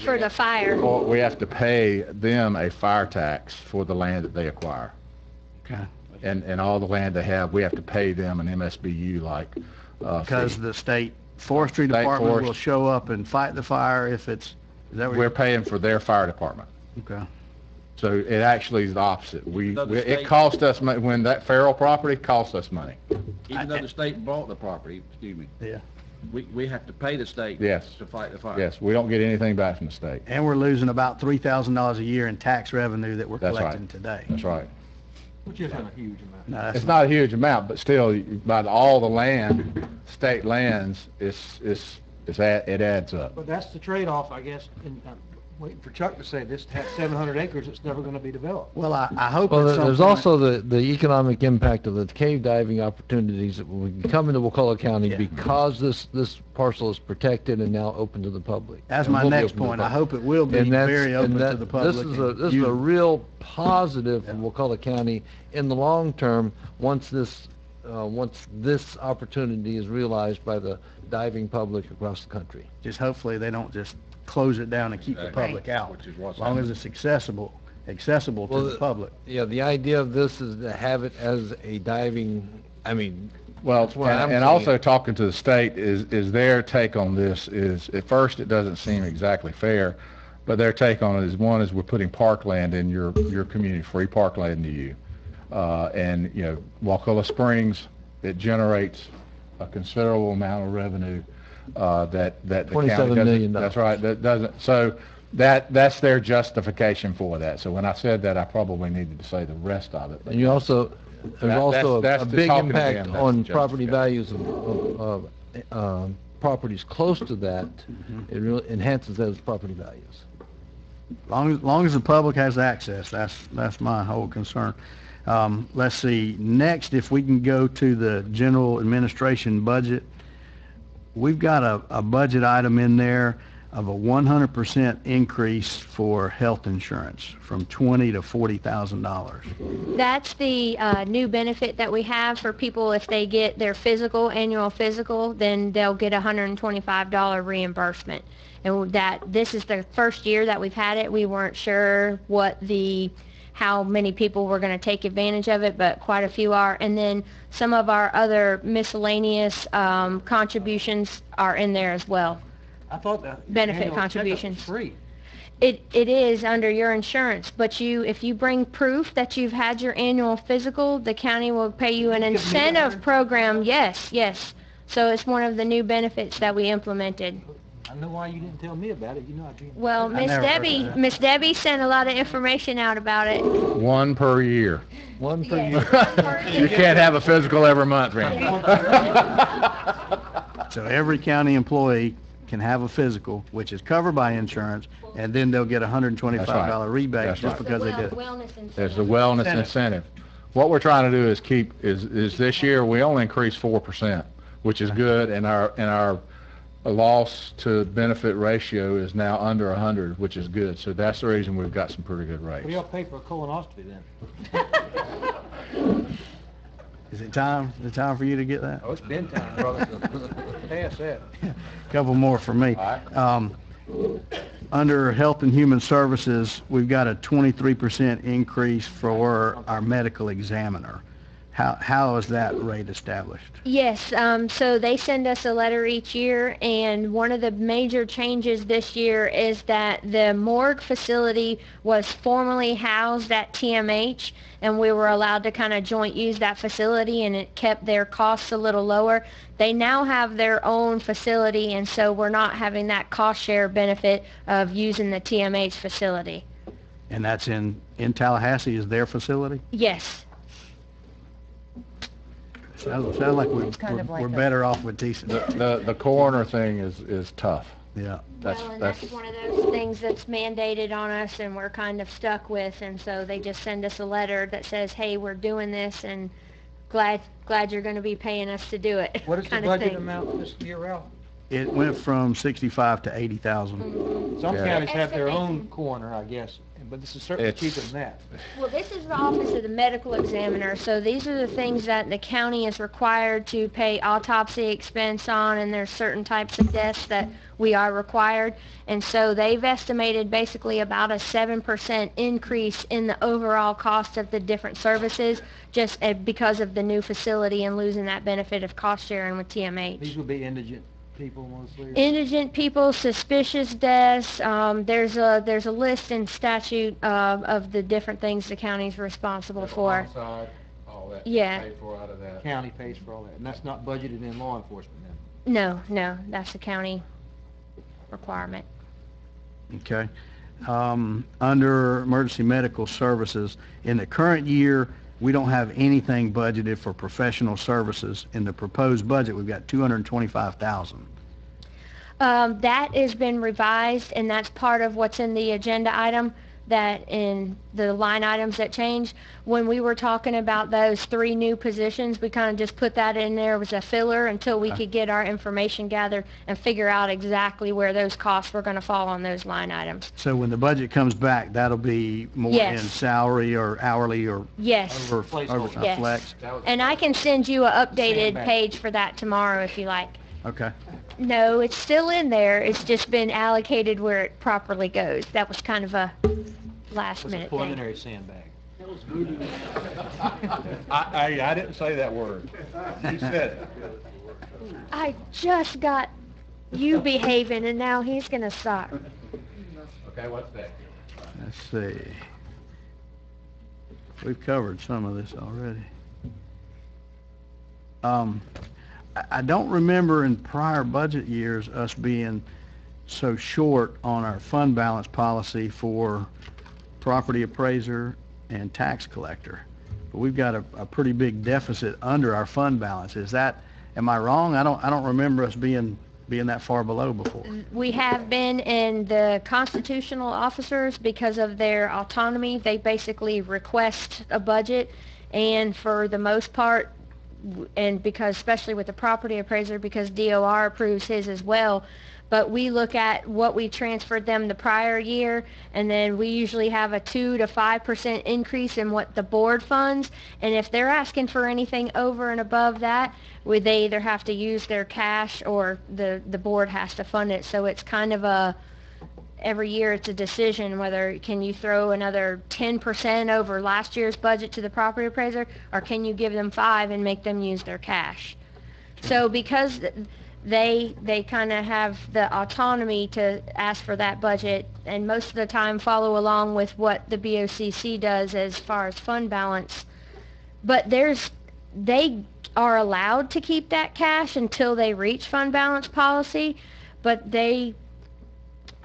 For the fire. Or we have to pay them a fire tax for the land that they acquire. Okay. And all the land they have, we have to pay them an MSBU-like Because fee. the state forestry State department forest- will show up and fight the fire if it's, is that what We're you're? paying for their fire department. Okay. So it actually is the opposite. Even though the It state- cost us, when that feral property cost us money. Even though the state bought the property, excuse me, Yeah. we have to pay the state Yes. to fight the fire. Yes, we don't get anything back from the state. And we're losing about $3,000 a year in tax revenue that we're That's right. collecting today. That's right. Which isn't a huge amount. No, that's It's not a huge amount, but still, by all the land, state lands, it adds up. But that's the trade-off, I guess, and I'm waiting for Chuck to say this, to have 700 acres, it's never gonna be developed. Well, I hope Well, at some there's point- also the economic impact of the cave diving opportunities that will come into Wakulla County Yeah. because this parcel is protected and now open to the public. That's And my will be next open to the point. I public. hope it will be And that's- very and open to that- the public. This is and a usable. real positive for Wakulla County in the long term, once this opportunity is realized by the diving public across the country. Just hopefully they don't just close it down and keep the Exactly. public out. Which is what's As long as happening. it's accessible to Well, the public. Yeah, the idea of this is to have it as a diving, I mean, Well, That's what I'm and saying. also talking to the state is their take on this is, at first, it doesn't seem exactly fair, but their take on it is, one is we're putting parkland in your community, free parkland to you. And, you know, Wakulla Springs, it generates a considerable amount of revenue, that the county $27 doesn't. million. That's right, that doesn't, so that's their justification for that. So when I said that, I probably needed to say the rest of it. and you also, there's also that's a the big talking impact again, that's on the property justification. values of properties close to that. It really enhances those property values. Long as the public has access, that's my whole concern. Let's see, next, if we can go to the general administration budget, we've got a budget item in there of a 100% increase for health insurance from $20,000 to $40,000. That's the new benefit that we have for people. If they get their annual physical, then they'll get a $125 reimbursement. And this is the first year that we've had it. We weren't sure how many people were going to take advantage of it, but quite a few are. And then some of our other miscellaneous contributions are in there as well. I thought that. Benefit annual checkup was contributions. Free. It is under your insurance, but if you bring proof that you've had your annual physical, the county will pay you an Give me incentive that. program. Yes. So it's one of the new benefits that we implemented. I know why you didn't tell me about it, you know I'd be. Well, I never heard of that. Miss Debbie sent a lot of information out about it. One per year. One per Yes. year. You can't have a physical every month, Randy. So every county employee can have a physical, which is covered by insurance, and then they'll get a $125 rebate That's just right. because they did it. Wellness incentive. There's the wellness incentive. What we're trying to do is this year, we only increased 4%, which is good, and our loss to benefit ratio is now under 100, which is good. So that's the reason we've got some pretty good What do rates. y'all pay for a colonoscopy then? Is it time for you to get that? Oh, it's been time, brother. Pass that. Couple more for me. All Under Health and Human Services, we've got a 23% increase for our medical examiner. How is that rate established? Yes, so they send us a letter each year, and one of the major changes this year is that the morgue facility was formerly housed at TMH, and we were allowed to kind of joint use that facility, and it kept their costs a little lower. They now have their own facility, and so we're not having that cost share benefit of using the TMH facility. And that's in Tallahassee is their facility? Yes. Sounds like It's kind of like we're a- better off with TC. The coroner thing is tough. Yeah. Well, and that's one of those things that's mandated on us and we're kind of stuck with, and so they just send us a letter that says, hey, we're doing this and glad you're gonna be paying us to do it, What is the kind of budget thing. amount this year, Ralph? It went from 65 to 80,000. Some Yeah. counties have their own Estimating. coroner, I guess, but this is certainly It's- cheaper than that. Well, this is the office of the medical examiner, so these are the things that the county is required to pay autopsy expense on, and there's certain types of deaths that we are required. And so they've estimated basically about a 7% increase in the overall cost of the different services, just because of the new facility and losing that benefit of cost sharing with These TMH. would be indigent people mostly. Indigent people, suspicious deaths, there's a list in statute of the different things the county's responsible for. Homicide, all that. Yeah. Paid for out of that. County pays for all that, and that's not budgeted in law enforcement then. No, that's a county requirement. Okay. Under emergency medical services, in the current year, we don't have anything budgeted for professional services. In the proposed budget, we've got 225,000. That has been revised, and that's part of what's in the agenda item, that in the line items that change. When we were talking about those 3 new positions, we kind of just put that in there as a filler until we could get our information gathered and figure out exactly where those costs were going to fall on those line items. So when the budget comes back, that'll be more Yes. in salary or hourly or Yes, overtime Yes. flex? and I can send you an updated Sandbag. page for that tomorrow if you like. Okay. No, it's still in there, it's just been allocated where it properly goes. That was kind of a last It's a minute thing. preliminary sandbag. I didn't say that word. He said it. I just got you behaving and now he's gonna start. Okay, what's that? Let's see. We've covered some of this already. I don't remember in prior budget years us being so short on our fund balance policy for property appraiser and tax collector. But we've got a pretty big deficit under our fund balance. Is that, am I wrong? I don't remember us being that far below before. We have been in the constitutional officers, because of their autonomy, they basically request a budget, and for the most part, and because, especially with the property appraiser, because DOR approves his as well, but we look at what we transferred them the prior year, and then we usually have a 2 to 5% increase in what the board funds, and if they're asking for anything over and above that, they either have to use their cash or the board has to fund it. So it's kind of every year it's a decision whether can you throw another 10% over last year's budget to the property appraiser, or can you give them 5 and make them use their cash. So because they kind of have the autonomy to ask for that budget, and most of the time follow along with what the BOCC does as far as fund balance. But they are allowed to keep that cash until they reach fund balance policy, but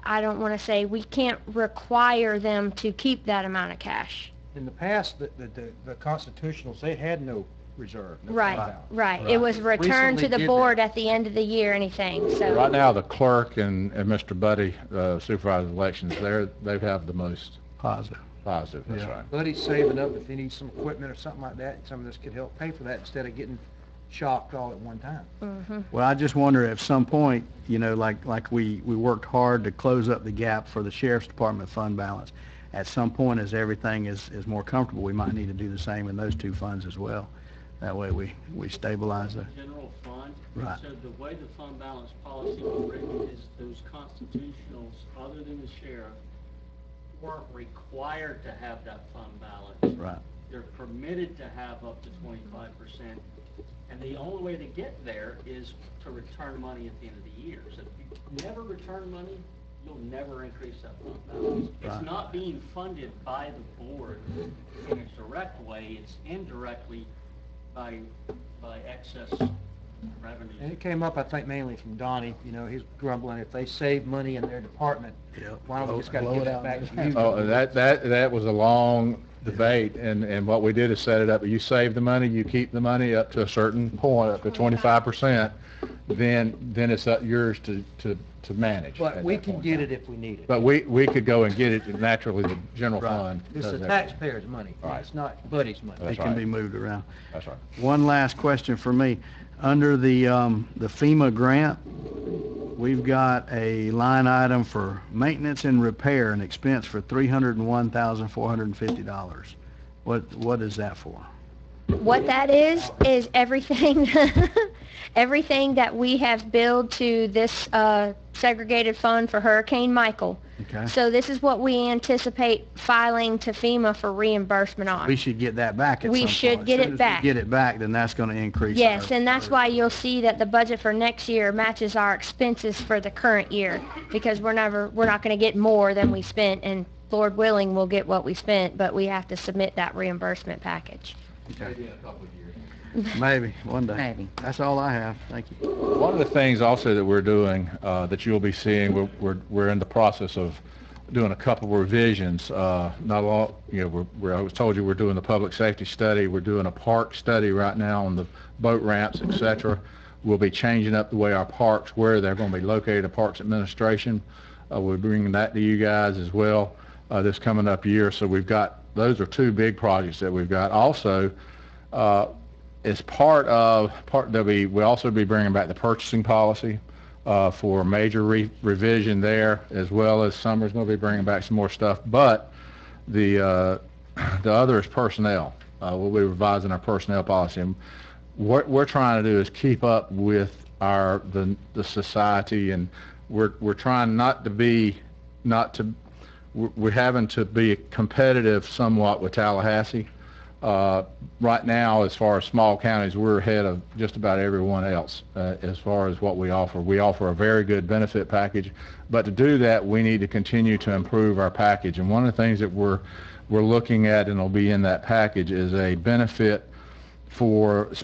I don't want to say, we can't require them to keep that amount of cash. In the past, the constitutionals, they had no reserve. no fund Right, balance. right. It was returned to Recently the did board that. at the end of the year, anything, so. Right now, the clerk and Mr. Buddy, supervisor of elections, they have the most Positive. positive, that's Yeah. right. But he's saving up if he needs some equipment or something like that, some of this could help pay for that instead of getting shocked all at one time. Mhm. Well, I just wonder at some point, like we worked hard to close up the gap for the sheriff's department fund balance. At some point, as everything is more comfortable, we might need to do the same in those 2 funds as well. That way we stabilize the, General fund. Right. So the way the fund balance policy was written is those constitutionals, other than the sheriff, weren't required to have that fund balance. right. They're permitted to have up to 25%. And the only way to get there is to return money at the end of the year. So if you never return money, you'll never increase that fund balance. Right. It's not being funded by the board in a direct way, it's indirectly by excess revenue. And it came up, I think, mainly from Donnie, he's grumbling, if they save money in their department, Yep. why don't we just gotta Blow give it it out. back to you? Oh, that was a long debate, and what we did is set it up, you save the money, you keep the money up to a certain point, up to 25%. then it's yours to manage. But at we that can point. get it if we need it. But we could go and get it, and naturally, the general fund. It's does the that. taxpayers' money. Right. It's not Buddy's money. That's It can right. be moved around. That's right. One last question for me. Under the FEMA grant, we've got a line item for maintenance and repair, an expense for $301,450. What is that for? What that is everything, everything that we have billed to this segregated fund for Hurricane Michael. Okay. So this is what we anticipate filing to FEMA for reimbursement on. We should get that back at some We point. should get As soon it as back. we get it back, then that's going to increase. Yes, our- and that's why you'll see that the budget for next year matches our expenses for the current year, because we're not going to get more than we spent, and Lord willing, we'll get what we spent, but we have to submit that reimbursement package. Maybe in a couple of years. Maybe, one day. Maybe. That's all I have. Thank you. One of the things also that we're doing, that you'll be seeing, we're in the process of doing a couple of revisions. Not long, I was told you we're doing the public safety study. We're doing a park study right now on the boat ramps, et cetera. We'll be changing up the way our parks, where they're going to be located, the Parks Administration. We're bringing that to you guys as well this coming up year. So those are two big projects that we've got. Also, as we'll also be bringing back the purchasing policy for a major revision there, as well as Summer's going to be bringing back some more stuff. But the other is personnel. We'll be revising our personnel policy. And what we're trying to do is keep up with the society, and we're trying we're having to be competitive somewhat with Tallahassee. Right now, as far as small counties, we're ahead of just about everyone else as far as what we offer. We offer a very good benefit package, but to do that, we need to continue to improve our package. And one of the things that we're looking at, and will be in that package, is a benefit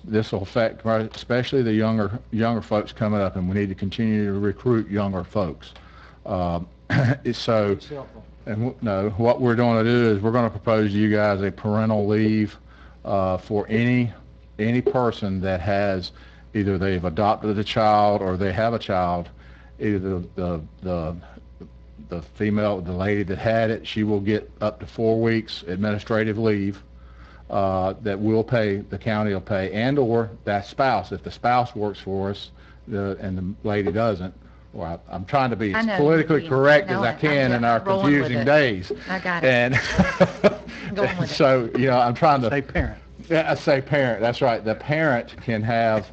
this will affect especially the younger folks coming up, and we need to continue to recruit younger folks. What we're going to do is we're going to propose to you guys a parental leave for any person that has either they've adopted a child or they have a child. Either the female, the lady that had it, she will get up to 4 weeks administrative leave that we'll pay, the county will pay, and or that spouse, if the spouse works for us and the lady doesn't. Well, I'm trying to be I as know, politically Dean. correct I know as I it. can in our rolling with confusing it. days. I got it. And Going with it. so, I'm trying to Say parent. Yeah, I say parent. That's right. The parent can have.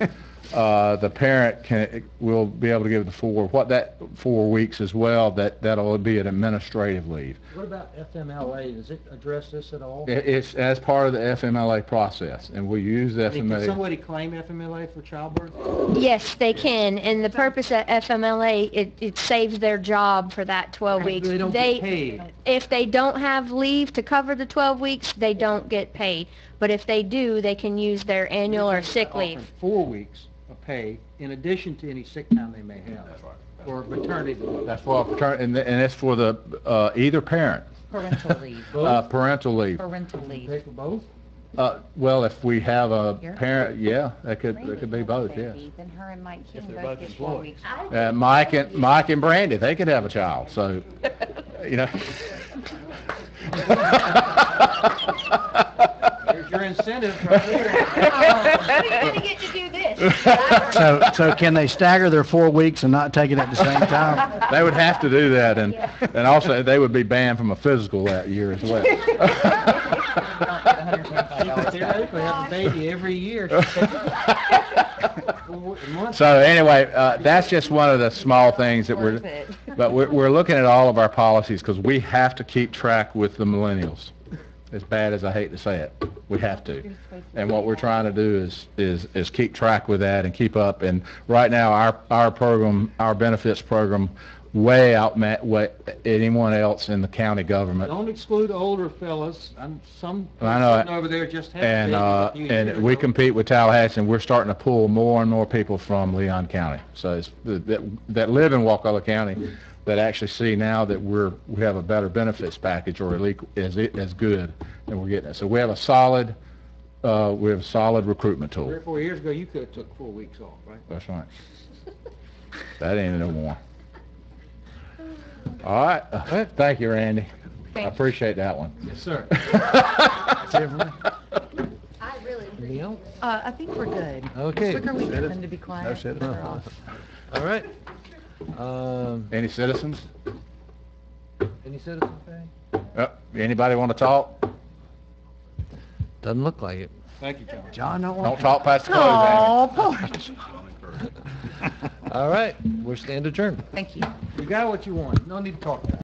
Will be able to give the 4 weeks as well. That'll be an administrative leave. What about FMLA? Does it address this at all? It's as part of the FMLA process, and we use the Can FMLA. somebody claim FMLA for childbirth? Yes, they can, and the purpose of FMLA, it saves their job for that 12 weeks. They don't get paid. If they don't have leave to cover the 12 weeks, they don't get paid. But if they do, they can use their annual or sick leave. 4 weeks of pay in addition to any sick time they may have. That's right. Or maternity leave. That's for paternity, and it's for the either parent. Parental leave. Parental leave. Parental leave. Pay for both? Well, if we have a Here? parent, yeah, that could be both, yes. Then her and Mike King they're both both get 4 employed. weeks. Mike and Brandy, they could have a child, so, There's your incentive right there. You're gonna get to do this. So can they stagger their 4 weeks and not take it at the same time? They would have to do that, and also they would be banned from a physical that year as well. She could theoretically have a baby every year. So anyway, that's just one of the small things that we're looking at all of our policies, because we have to keep track with the millennials. As bad as I hate to say it, we have to. And what we're trying to do is keep track with that and keep up. And right now, our program, our benefits program, way outmatch anyone else in the county government. Don't exclude older fellas. Some I know sitting over there just had And a few years we ago. compete with Tallahassee, and we're starting to pull more and more people from Leon County. So it's that live in Wakulla County that actually see now that we have a better benefits package, or at least as good, and we're getting it. So we have a solid recruitment 3 tool. or 4 years ago, you could have took 4 weeks off, right? That's right. That ain't no more. All right, thank you, Randy. I Thank you. appreciate that one. Yes, sir. I really Anything else? I think we're good. Okay. The quicker we get Citizens? them to be No quiet, the citizens? better off. All right. Any citizens? Any citizens, Patty? Anybody want to talk? Doesn't look like it. Thank you, John. John, don't Don't want talk past the close, Oh, Andy. poor. All right, we're stand adjourned. Thank you. You got what you want, no need to talk about it.